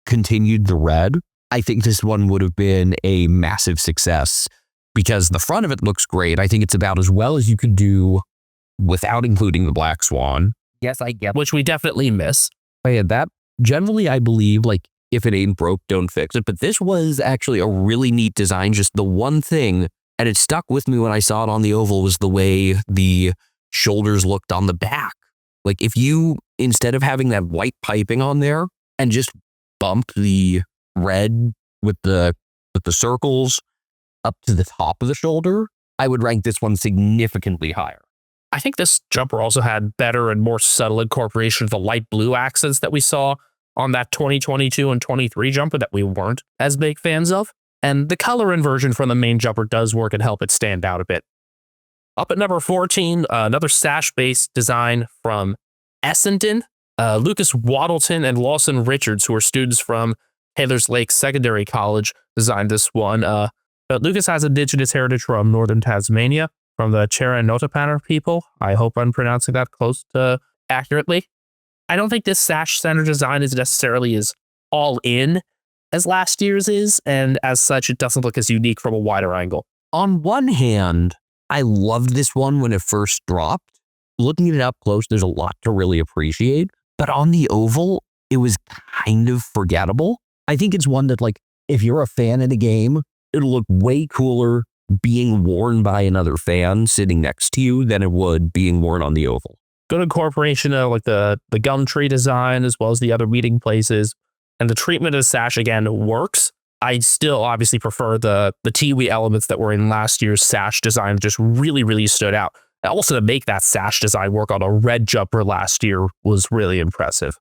continued the red, I think this one would have been a massive success, because the front of it looks great. I think it's about as well as you could do without including the black swan. Yes, I get it. Which we definitely miss. That generally, I believe, if it ain't broke, don't fix it. But this was actually a really neat design. Just the one thing, and it stuck with me when I saw it on the oval, was the way the shoulders looked on the back. If you, instead of having that white piping on there and just bump the red with the circles up to the top of the shoulder, I would rank this one significantly higher. I think this jumper also had better and more subtle incorporation of the light blue accents that we saw on that 2022 and 23 jumper that we weren't as big fans of. And the color inversion from the main jumper does work and help it stand out a bit. Up at number 14, another sash-based design from Essendon. Lucas Waddleton and Lawson Richards, who are students from Taylor's Lake Secondary College, designed this one. But Lucas has indigenous heritage from northern Tasmania, from the Chera Notapaner people. I hope I'm pronouncing that close to accurately. I don't think this sash center design is necessarily as all in as last year's is, and as such, it doesn't look as unique from a wider angle. On one hand, I loved this one when it first dropped. Looking it up close, there's a lot to really appreciate. But on the oval, it was kind of forgettable. I think it's one that, like, if you're a fan of the game, it'll look way cooler being worn by another fan sitting next to you than it would being worn on the oval. Good incorporation of like the gum tree design as well as the other meeting places. And the treatment of the sash, again, works. I still obviously prefer the Tiwi elements that were in last year's sash design, just really, really stood out. Also, to make that sash design work on a red jumper last year was really impressive.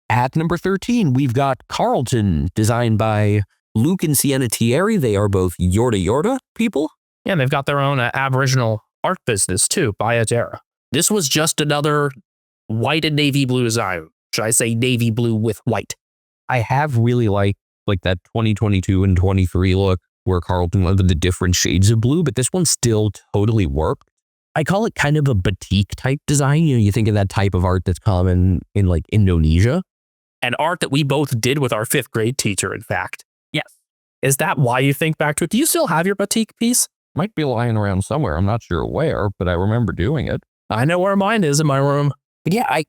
At number 13, we've got Carlton, designed by Luke and Sienna Thierry. They are both Yorta Yorta people. Yeah, and they've got their own Aboriginal art business too, Bayadera. This was just another white and navy blue design. Should I say navy blue with white? I have really liked like that 2022 and 23 look where Carlton went with the different shades of blue, but this one still totally worked. I call it kind of a batik type design. You know, you think of that type of art that's common in like Indonesia. And art that we both did with our 5th grade teacher, in fact. Yes. Is that why you think back to it? Do you still have your batik piece? Might be lying around somewhere. I'm not sure where, but I remember doing it. I know where mine is in my room. But yeah,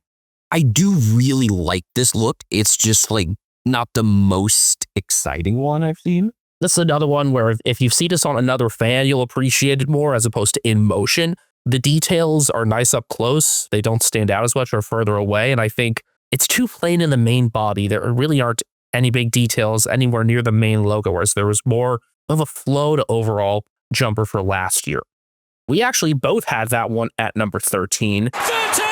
I do really like this look. It's just like not the most exciting one I've seen. This is another one where if you see this on another fan, you'll appreciate it more as opposed to in motion. The details are nice up close. They don't stand out as much or further away. And I think it's too plain in the main body. There really aren't any big details anywhere near the main logo, whereas there was more of a flow to overall jumper for last year. We actually both had that one at number 13. 13!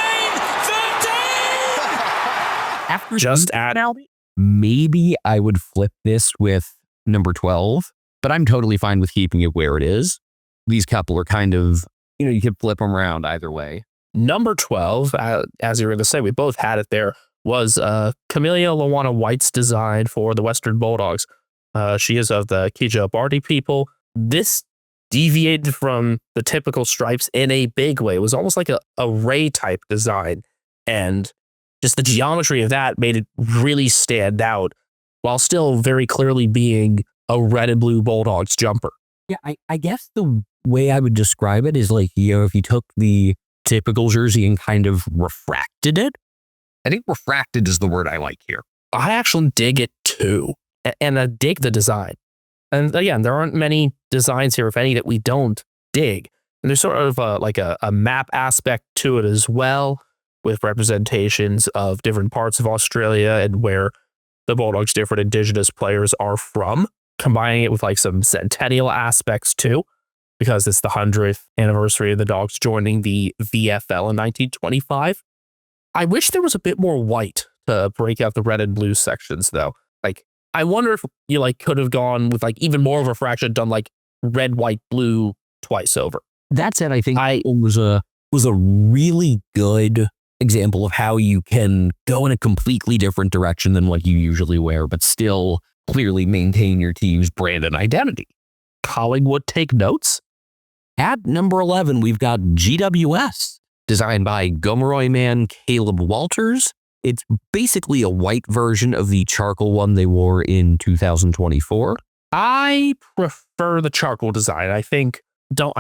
After Just at maybe I would flip this with number 12, but I'm totally fine with keeping it where it is. These couple are kind of, you know, you can flip them around either way. Number 12, as you were going to say, we both had it there, was Camellia Lawana White's design for the Western Bulldogs. She is of the Kija Bardi people. This deviated from the typical stripes in a big way. It was almost like a ray type design. And just the geometry of that made it really stand out while still very clearly being a red and blue Bulldogs jumper. Yeah, I guess the way I would describe it is like, you know, if you took the typical jersey and kind of refracted it. I think refracted is the word I like here. I actually dig it too. And I dig the design. And again, there aren't many designs here, if any, that we don't dig. And there's sort of like a map aspect to it as well, with representations of different parts of Australia and where the Bulldogs' different Indigenous players are from, combining it with like some centennial aspects too, because it's the 100th anniversary of the Dogs joining the VFL in 1925. I wish there was a bit more white to break out the red and blue sections though. Like, I wonder if you like could have gone with like even more of a fraction, done like red, white, blue twice over. That said, I think it was a really good example of how you can go in a completely different direction than what you usually wear, but still clearly maintain your team's brand and identity. Collingwood take notes. At number 11, we've got GWS, designed by Gomeroy man Caleb Walters. It's basically a white version of the charcoal one they wore in 2024. I prefer the charcoal design. I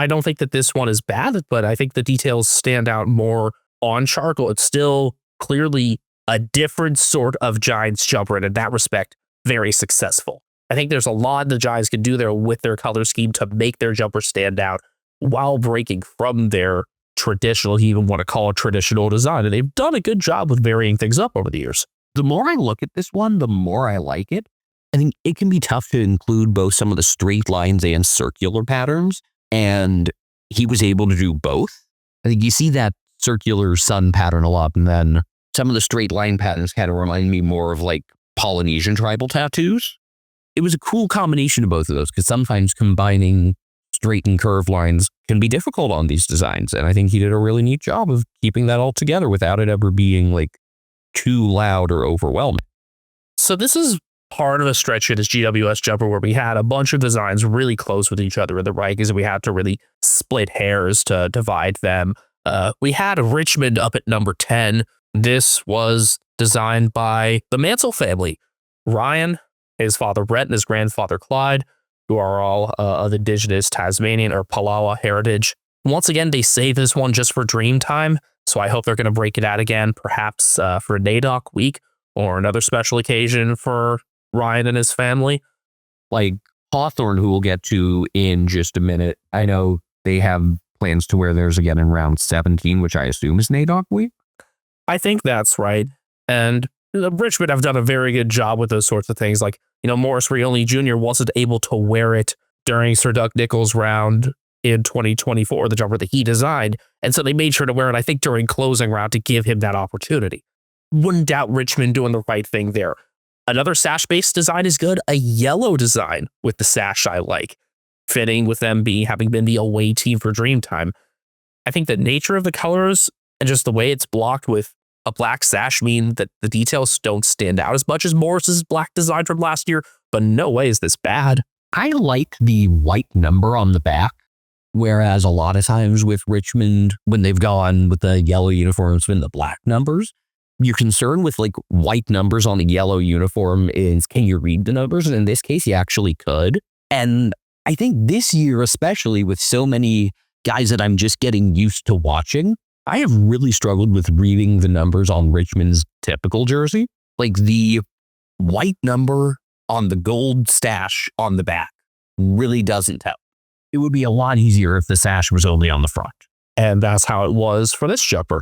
don't think that this one is bad, but I think the details stand out more on charcoal. It's still clearly a different sort of Giants jumper, and in that respect, very successful. I think there's a lot the Giants can do there with their color scheme to make their jumper stand out while breaking from their traditional, you even want to call it traditional design. And they've done a good job with varying things up over the years. The more I look at this one, the more I like it. I think it can be tough to include both some of the straight lines and circular patterns, and he was able to do both. I think you see that circular sun pattern a lot, and then some of the straight line patterns kind of remind me more of like Polynesian tribal tattoos. It was a cool combination of both of those, because sometimes combining straight and curved lines can be difficult on these designs, and I think he did a really neat job of keeping that all together without it ever being like too loud or overwhelming. So this is part of a stretch in his GWS jumper where we had a bunch of designs really close with each other in the rankings, and we had to really split hairs to divide them. We had Richmond up at number 10, This was designed by the Mansell family. Ryan, his father Brett, and his grandfather Clyde, who are all of indigenous Tasmanian or Palawa heritage. Once again, they saved this one just for Dreamtime, so I hope they're going to break it out again, perhaps for NAIDOC week or another special occasion for Ryan and his family. Like Hawthorne, who we'll get to in just a minute, I know they have plans to wear theirs again in round 17, which I assume is NAIDOC week. I think that's right. And Richmond have done a very good job with those sorts of things. Like, Morris Rioli Jr. wasn't able to wear it during Sir Doug Nicholls' round in 2024, the jumper that he designed. And so they made sure to wear it, I think, during closing round to give him that opportunity. Wouldn't doubt Richmond doing the right thing there. Another sash-based design is good. A yellow design with the sash I like, fitting with them having been the away team for Dreamtime. I think the nature of the colors and just the way it's blocked with a black sash mean that the details don't stand out as much as Morris's black design from last year, but no way is this bad. I like the white number on the back, whereas a lot of times with Richmond, when they've gone with the yellow uniforms, it's been the black numbers. Your concern with like white numbers on the yellow uniform is, can you read the numbers? And in this case, you actually could. And I think this year, especially with so many guys that I'm just getting used to watching, I have really struggled with reading the numbers on Richmond's typical jersey. Like the white number on the gold stash on the back really doesn't help. It would be a lot easier if the sash was only on the front. And that's how it was for this jumper.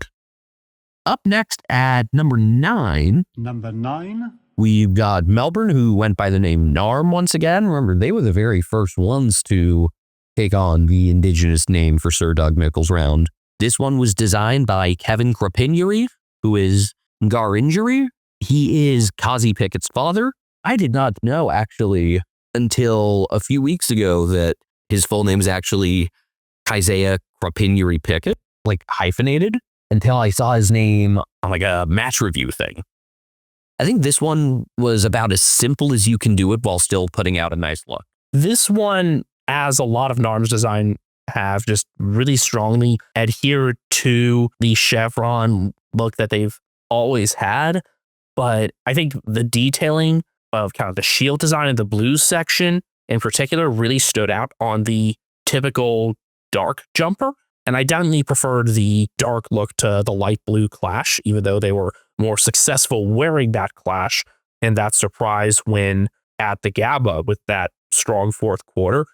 Up next at number 9. Number 9. We've got Melbourne, who went by the name NARM once again. Remember, they were the very first ones to take on the indigenous name for Sir Doug Nicholls' round. This one was designed by Kevin Krapinjuri, who is Ngarinjuri. He is Kazi Pickett's father. I did not know, actually, until a few weeks ago that his full name is actually Kaizea Krapinjuri Pickett, like hyphenated, until I saw his name on like a match review thing. I think this one was about as simple as you can do it while still putting out a nice look. This one, as a lot of NARM's design have, just really strongly adhered to the chevron look that they've always had. But I think the detailing of kind of the shield design in the blues section in particular really stood out on the typical dark jumper. And I definitely preferred the dark look to the light blue clash, even though they were more successful wearing that clash and that surprise win at the GABA with that strong fourth quarter.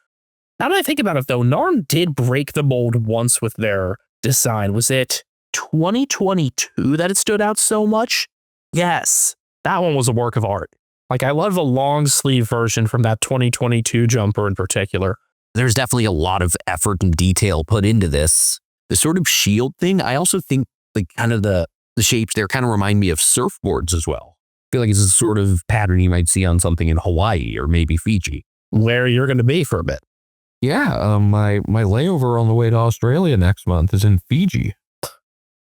Now that I think about it, though, NARM did break the mold once with their design. Was it 2022 that it stood out so much? Yes, that one was a work of art. Like, I love the long sleeve version from that 2022 jumper in particular. There's definitely a lot of effort and detail put into this. The sort of shield thing, I also think like kind of the shapes there kind of remind me of surfboards as well. I feel like it's a sort of pattern you might see on something in Hawaii or maybe Fiji. Where you're going to be for a bit. Yeah, my layover on the way to Australia next month is in Fiji.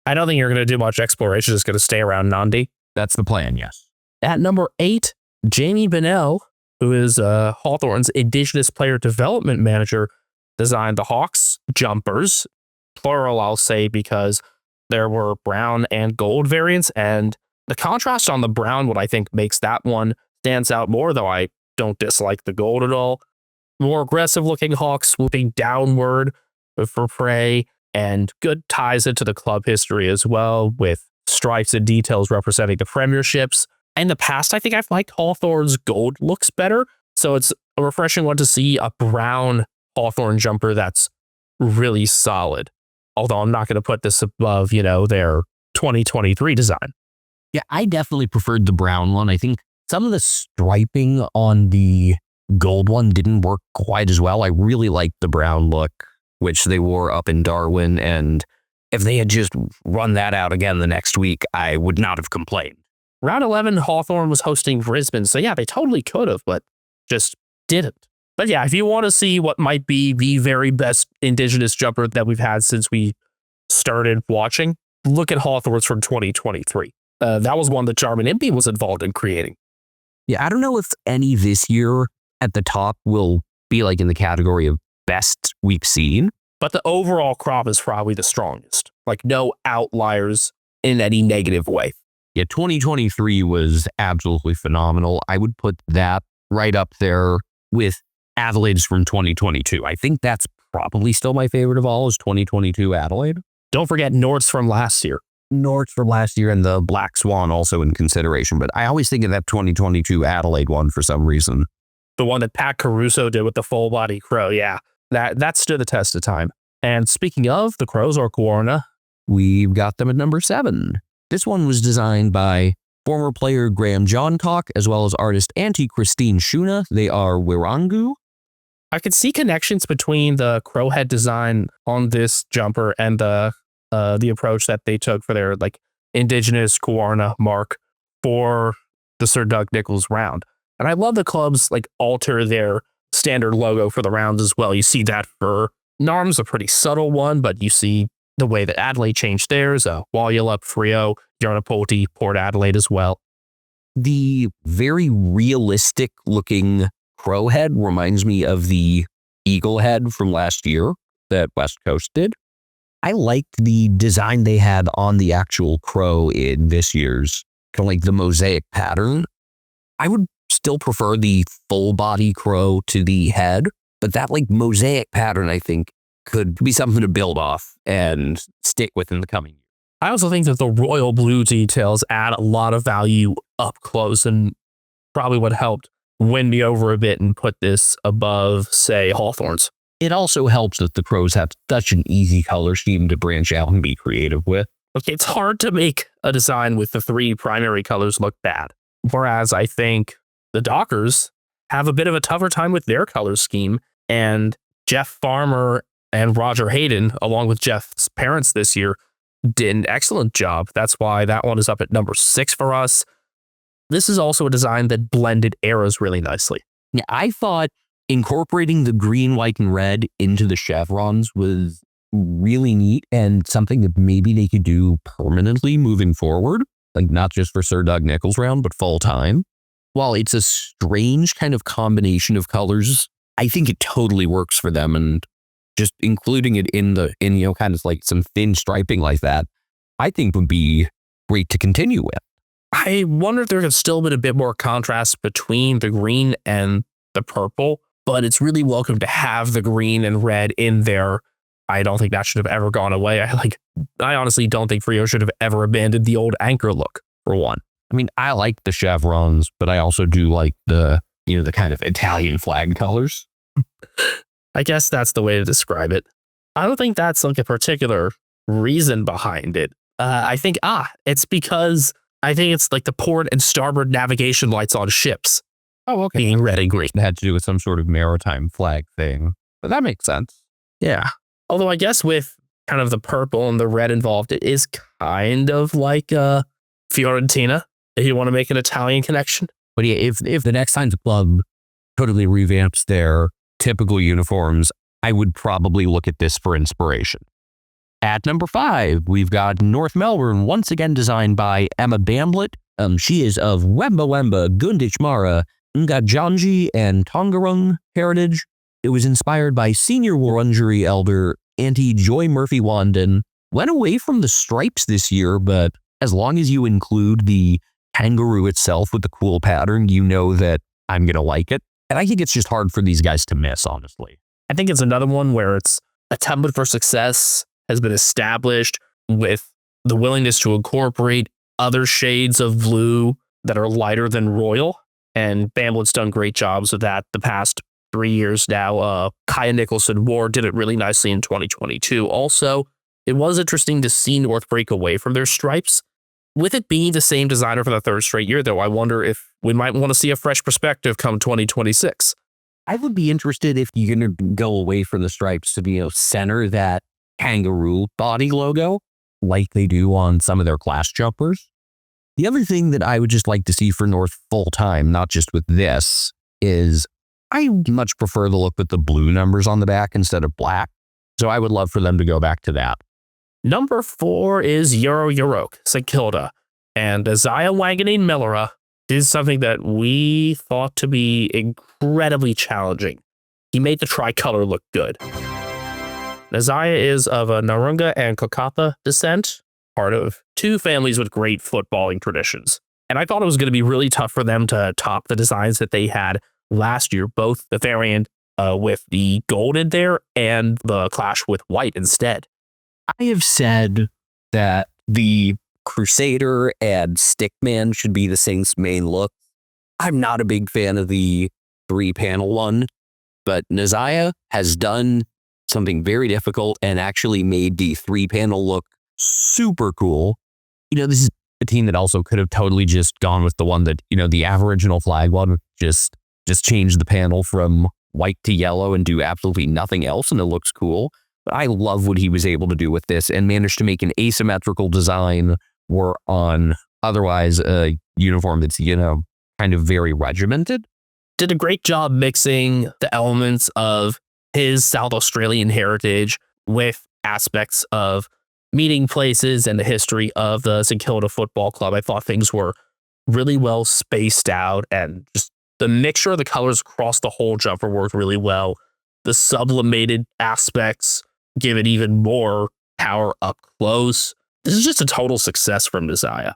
I don't think you're going to do much exploration. Just going to stay around Nandi. That's the plan, yes. At number 8, Jamie Bennell, who is Hawthorne's Indigenous Player Development Manager, designed the Hawks jumpers. Plural, I'll say, because there were brown and gold variants. And the contrast on the brown, what I think makes that one stands out more, though I don't dislike the gold at all. More aggressive looking Hawks swooping downward for prey, and good ties into the club history as well, with stripes and details representing the premierships. In the past, I think I've liked Hawthorne's gold looks better, so it's a refreshing one to see a brown Hawthorne jumper that's really solid. Although I'm not going to put this above, their 2023 design. Yeah, I definitely preferred the brown one. I think some of the striping on the gold one didn't work quite as well. I really liked the brown look, which they wore up in Darwin, and if they had just run that out again the next week, I would not have complained. Round 11, Hawthorne was hosting Brisbane, so yeah, they totally could have, but just didn't. But yeah, if you want to see what might be the very best Indigenous jumper that we've had since we started watching, look at Hawthorne's from 2023. That was one that Jarman Impey was involved in creating. Yeah, I don't know if any this year at the top will be like in the category of best we've seen. But the overall crop is probably the strongest. Like, no outliers in any negative way. Yeah, 2023 was absolutely phenomenal. I would put that right up there with Adelaide's from 2022. I think that's probably still my favorite of all is 2022 Adelaide. Don't forget Nords from last year. North from last year and the Black Swan also in consideration, but I always think of that 2022 Adelaide one for some reason. The one that Pat Caruso did with the full body crow. Yeah, that stood the test of time. And speaking of the crows or Kuorna, we've got them at number 7. This one was designed by former player Graham Johncock as well as artist Auntie Christine Shuna. They are Wirangu. I could see connections between the crow head design on this jumper and the approach that they took for their like indigenous Kuorna mark for the Sir Doug Nicholls round. And I love the clubs like alter their standard logo for the rounds as well. You see that for Narm's a pretty subtle one, but you see the way that Adelaide changed theirs, Walyalup, Freo, Yarnapolti, Port Adelaide as well. The very realistic looking crow head reminds me of the eagle head from last year that West Coast did. I liked the design they had on the actual crow in this year's, kind of like the mosaic pattern. I would still prefer the full body crow to the head, but that like mosaic pattern, I think, could be something to build off and stick with in the coming year. I also think that the royal blue details add a lot of value up close and probably what helped win me over a bit and put this above, say, Hawthorns. It also helps that the crows have such an easy color scheme to branch out and be creative with. Okay, it's hard to make a design with the 3 primary colors look bad. Whereas I think the Dockers have a bit of a tougher time with their color scheme, and Jeff Farmer and Roger Hayden, along with Jeff's parents this year, did an excellent job. That's why that one is up at number 6 for us. This is also a design that blended eras really nicely. Yeah, I thought incorporating the green, white, and red into the chevrons was really neat and something that maybe they could do permanently moving forward, like not just for Sir Doug Nicholls round, but full time. While it's a strange kind of combination of colors, I think it totally works for them, and just including it in kind of like some thin striping like that, I think would be great to continue with. I wonder if there could still be a bit more contrast between the green and the purple, but it's really welcome to have the green and red in there. I don't think that should have ever gone away. I honestly don't think Freo should have ever abandoned the old anchor look, for one. I mean, I like the chevrons, but I also do like the kind of Italian flag colors. I guess that's the way to describe it. I don't think that's like a particular reason behind it. I think, it's because I think it's like the port and starboard navigation lights on ships. Oh, okay. Being red and green. It had to do with some sort of maritime flag thing, but that makes sense. Yeah. Although I guess with kind of the purple and the red involved, it is kind of like Fiorentina, if you want to make an Italian connection. But yeah, if the next time the club totally revamps their typical uniforms, I would probably look at this for inspiration. At number 5, we've got North Melbourne, once again designed by Emma Bamblett. She is of Wemba Wemba, Gunditj Mara, Ngajanji, and Tongarung heritage. It was inspired by senior Wurundjeri elder Auntie Joy Murphy Wandin. Went away from the stripes this year, but as long as you include the kangaroo itself with the cool pattern, you know that I'm going to like it. And I think it's just hard for these guys to miss, honestly. I think it's another one where it's a template for success has been established with the willingness to incorporate other shades of blue that are lighter than royal. And Bamblett's done great jobs of that the past 3 years now. Kaya Nicholson Ward did it really nicely in 2022. Also, it was interesting to see North break away from their stripes. With it being the same designer for the 3rd straight year, though, I wonder if we might want to see a fresh perspective come 2026. I would be interested if you're going to go away from the stripes to center that kangaroo body logo like they do on some of their class jumpers. The other thing that I would just like to see for North full time, not just with this, is I much prefer the look with the blue numbers on the back instead of black. So I would love for them to go back to that. Number 4 is Euro Yorok, St Kilda. And Isaiah Wanganeen Millera did something that we thought to be incredibly challenging. He made the tricolor look good. Isaiah is of a Narunga and Kokatha descent, part of two families with great footballing traditions. And I thought it was going to be really tough for them to top the designs that they had last year, both the variant with the gold in there and the clash with white instead. I have said that the Crusader and Stickman should be the Saints' main look. I'm not a big fan of the 3-panel one, but Nazaya has done something very difficult and actually made the 3-panel look super cool. This is a team that also could have totally just gone with the one that, the Aboriginal flag one, just change the panel from white to yellow and do absolutely nothing else, and it looks cool. But I love what he was able to do with this and managed to make an asymmetrical design work on otherwise a uniform that's, kind of very regimented. Did a great job mixing the elements of his South Australian heritage with aspects of meeting places and the history of the St. Kilda Football Club. I thought things were really well spaced out, and just the mixture of the colors across the whole jumper worked really well. The sublimated aspects give it even more power up close. This is just a total success from Nazaya.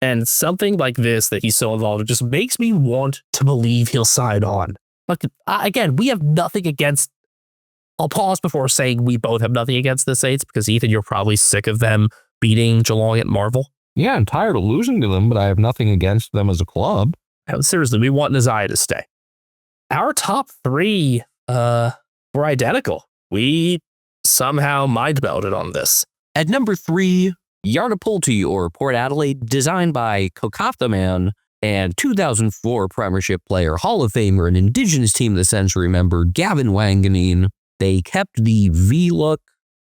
And something like this that he's so involved in just makes me want to believe he'll sign on. Like, again, we have nothing against... I'll pause before saying we both have nothing against the Saints, because Ethan, you're probably sick of them beating Geelong at Marvel. Yeah, I'm tired of losing to them, but I have nothing against them as a club. Seriously, we want Nazaya to stay. Our top three were identical. We somehow mind-melded on this. At number 3, Yarnapulti, or Port Adelaide, designed by Kokatha Man and 2004 Premiership player, Hall of Famer, and Indigenous Team of the Century member Gavin Wanganeen. They kept the V look,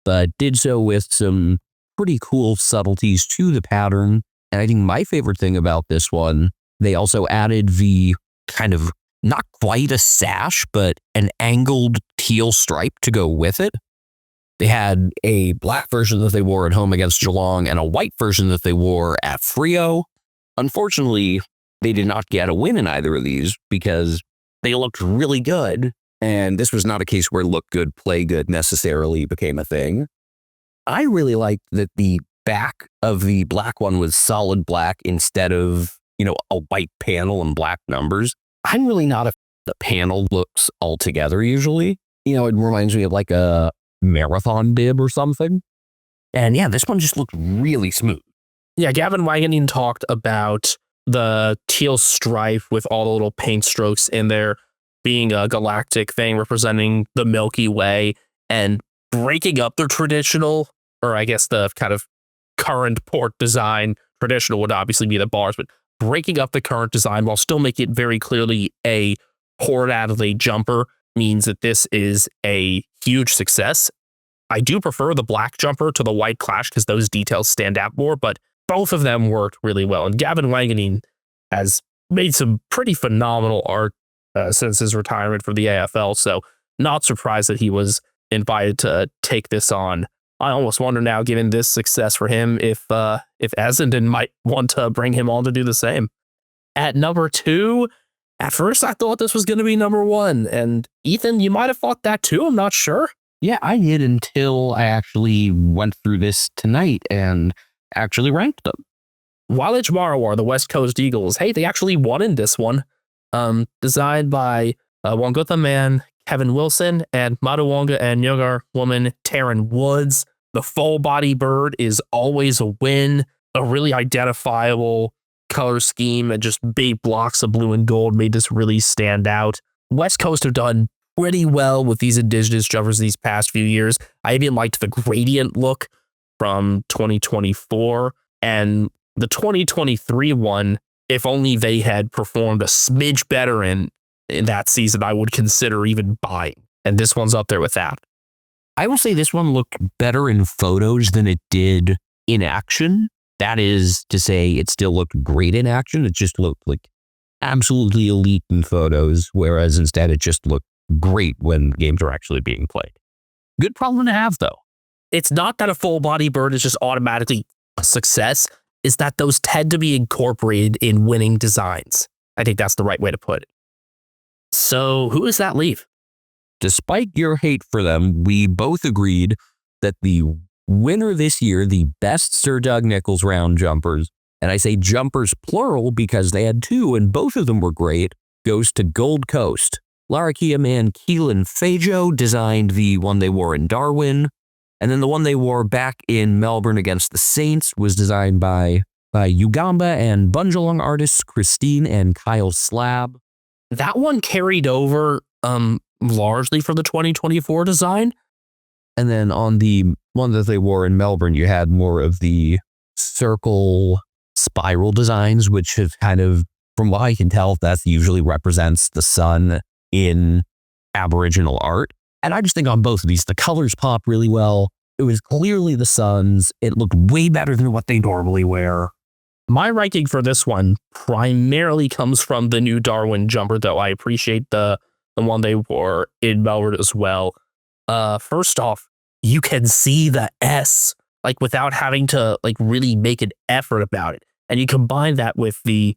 but did so with some pretty cool subtleties to the pattern. And I think my favorite thing about this one, they also added the kind of, not quite a sash, but an angled teal stripe to go with it. They had a black version that they wore at home against Geelong and a white version that they wore at Freo. Unfortunately, they did not get a win in either of these because they looked really good. And this was not a case where look good, play good necessarily became a thing. I really liked that the back of the black one was solid black instead of, a white panel and black numbers. I'm really not a the panel looks altogether usually. It reminds me of like a marathon bib or something. And yeah, this one just looked really smooth. Yeah, Gavin Wanganeen talked about the teal stripe with all the little paint strokes in there being a galactic thing representing the Milky Way and breaking up their traditional, or I guess the kind of current port design. Traditional would obviously be the bars, but breaking up the current design while still making it very clearly a Port Adelaide jumper means that this is a huge success. I do prefer the black jumper to the white clash because those details stand out more, but both of them worked really well. And Gavin Wanganeen has made some pretty phenomenal art since his retirement from the AFL, so not surprised that he was invited to take this on. I almost wonder now, given this success for him, if Essendon might want to bring him on to do the same. At number 2, at first I thought this was going to be number 1, and Ethan, you might have thought that too, I'm not sure. Yeah, I did until I actually went through this tonight and actually ranked them. Walij Marawar, the West Coast Eagles, hey, they actually won in this one. Designed by Wangutha man Kevin Wilson and Madawonga and Yogar woman Taryn Woods. The full body bird is always a win. A really identifiable color scheme and just big blocks of blue and gold made this really stand out. West Coast have done pretty well with these Indigenous jumpers these past few years. I even liked the gradient look from 2024 and the 2023 one. If only they had performed a smidge better in that season, I would consider even buying. And this one's up there with that. I will say this one looked better in photos than it did in action. That is to say, it still looked great in action. It just looked like absolutely elite in photos, whereas instead it just looked great when games are actually being played. Good problem to have, though. It's not that a full body bird is just automatically a success. Is that those tend to be incorporated in winning designs. I think that's the right way to put it. So who does that leave? Despite your hate for them, we both agreed that the winner this year, the best Sir Doug Nicholls round jumpers, and I say jumpers plural because they had 2 and both of them were great, goes to Gold Coast. Larrakia man Keelan Fajo designed the one they wore in Darwin, and then the one they wore back in Melbourne against the Saints was designed by Ugamba and Bunjalung artists Christine and Kyle Slab. That one carried over largely from the 2024 design. And then on the one that they wore in Melbourne, you had more of the circle spiral designs, which have kind of, from what I can tell, that usually represents the sun in Aboriginal art. And I just think on both of these, the colors pop really well. It was clearly the Suns. It looked way better than what they normally wear. My ranking for this one primarily comes from the new Darwin jumper, though I appreciate the one they wore in Melbourne as well. First off, you can see the S, like without having to like really make an effort about it. And you combine that with the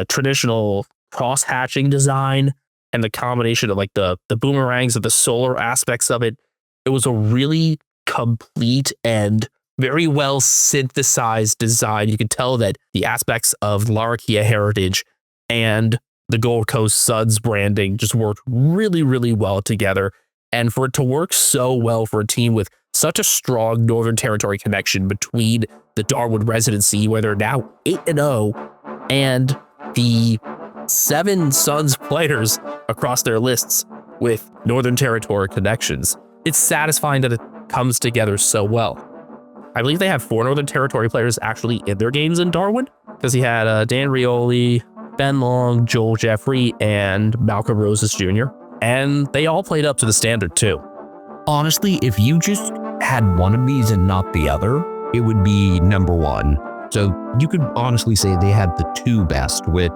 traditional cross-hatching design and the combination of like the boomerangs and the solar aspects of it. It was a really complete and very well synthesized design. You could tell that the aspects of Larrakia heritage and the Gold Coast Suns branding just worked really, really well together. And for it to work so well for a team with such a strong Northern Territory connection between the Darwin residency, where they're now 8-0, and the 7 Suns players across their lists with Northern Territory connections, it's satisfying that it comes together so well. I believe they have 4 Northern Territory players actually in their games in Darwin, because he had Dan Rioli, Ben Long, Joel Jeffrey, and Malcolm Roses Jr., and they all played up to the standard too. Honestly, if you just had one of these and not the other, it would be number 1. So you could honestly say they had the 2 best, which...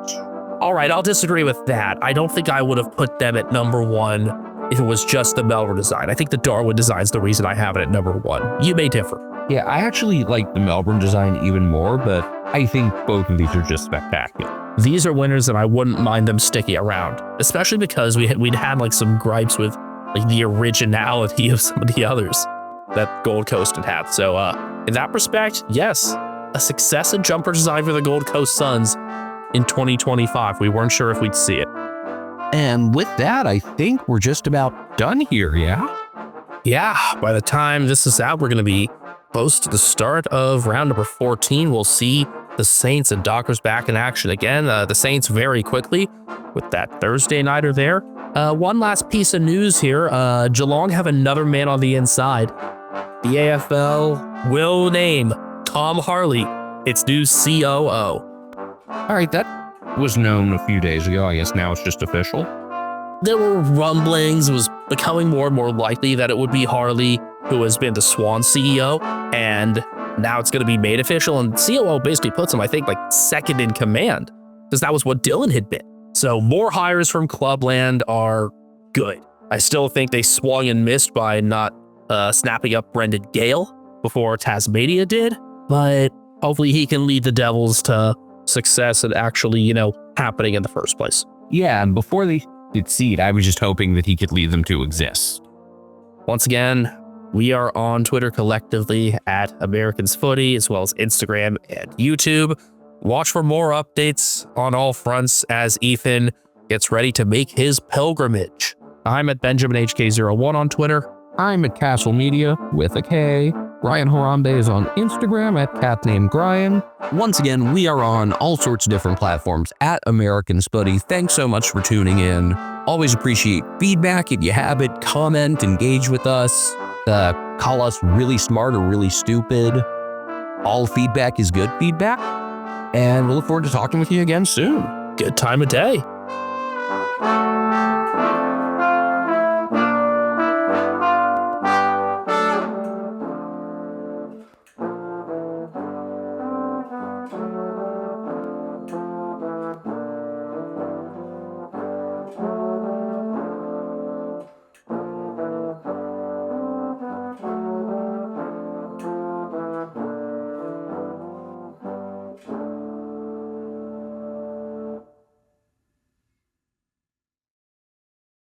All right, I'll disagree with that. I don't think I would have put them at number 1 if it was just the Melbourne design. I think the Darwin design's the reason I have it at number 1. You may differ. Yeah, I actually like the Melbourne design even more, but I think both of these are just spectacular. These are winners and I wouldn't mind them sticking around, especially because we'd had like some gripes with like the originality of some of the others that Gold Coast had. So in that respect, yes, a success in jumper design for the Gold Coast Suns in 2025. We weren't sure if we'd see it. And with that, I think we're just about done here, yeah? Yeah, by the time this is out, we're going to be close to the start of round number 14. We'll see the Saints and Dockers back in action again. The Saints very quickly with that Thursday nighter there. One last piece of news here. Geelong have another man on the inside. The AFL will name Tom Harley its new COO. All right, that was known a few days ago. I guess now it's just official. There were rumblings. It was becoming more and more likely that it would be Harley, who has been the Swan CEO, and now it's going to be made official. And COO basically puts him, I think, like second in command, because that was what Dylan had been. So more hires from Clubland are good. I still think they swung and missed by not snapping up Brendan Gale before Tasmania did, but hopefully he can lead the Devils to success and actually, happening in the first place. Yeah, and before they succeed, I was just hoping that he could lead them to exist. Once again, we are on Twitter collectively at Americans Footy, as well as Instagram and YouTube. Watch for more updates on all fronts as Ethan gets ready to make his pilgrimage. I'm at BenjaminHK01 on Twitter. I'm at Castle Media with a K. Ryan Harambe is on Instagram at CatNameGryan. Once again, we are on all sorts of different platforms at Americans Footy. Thanks so much for tuning in. Always appreciate feedback. If you have it, comment, engage with us. Call us really smart or really stupid. All feedback is good feedback. And we'll look forward to talking with you again soon. Good time of day.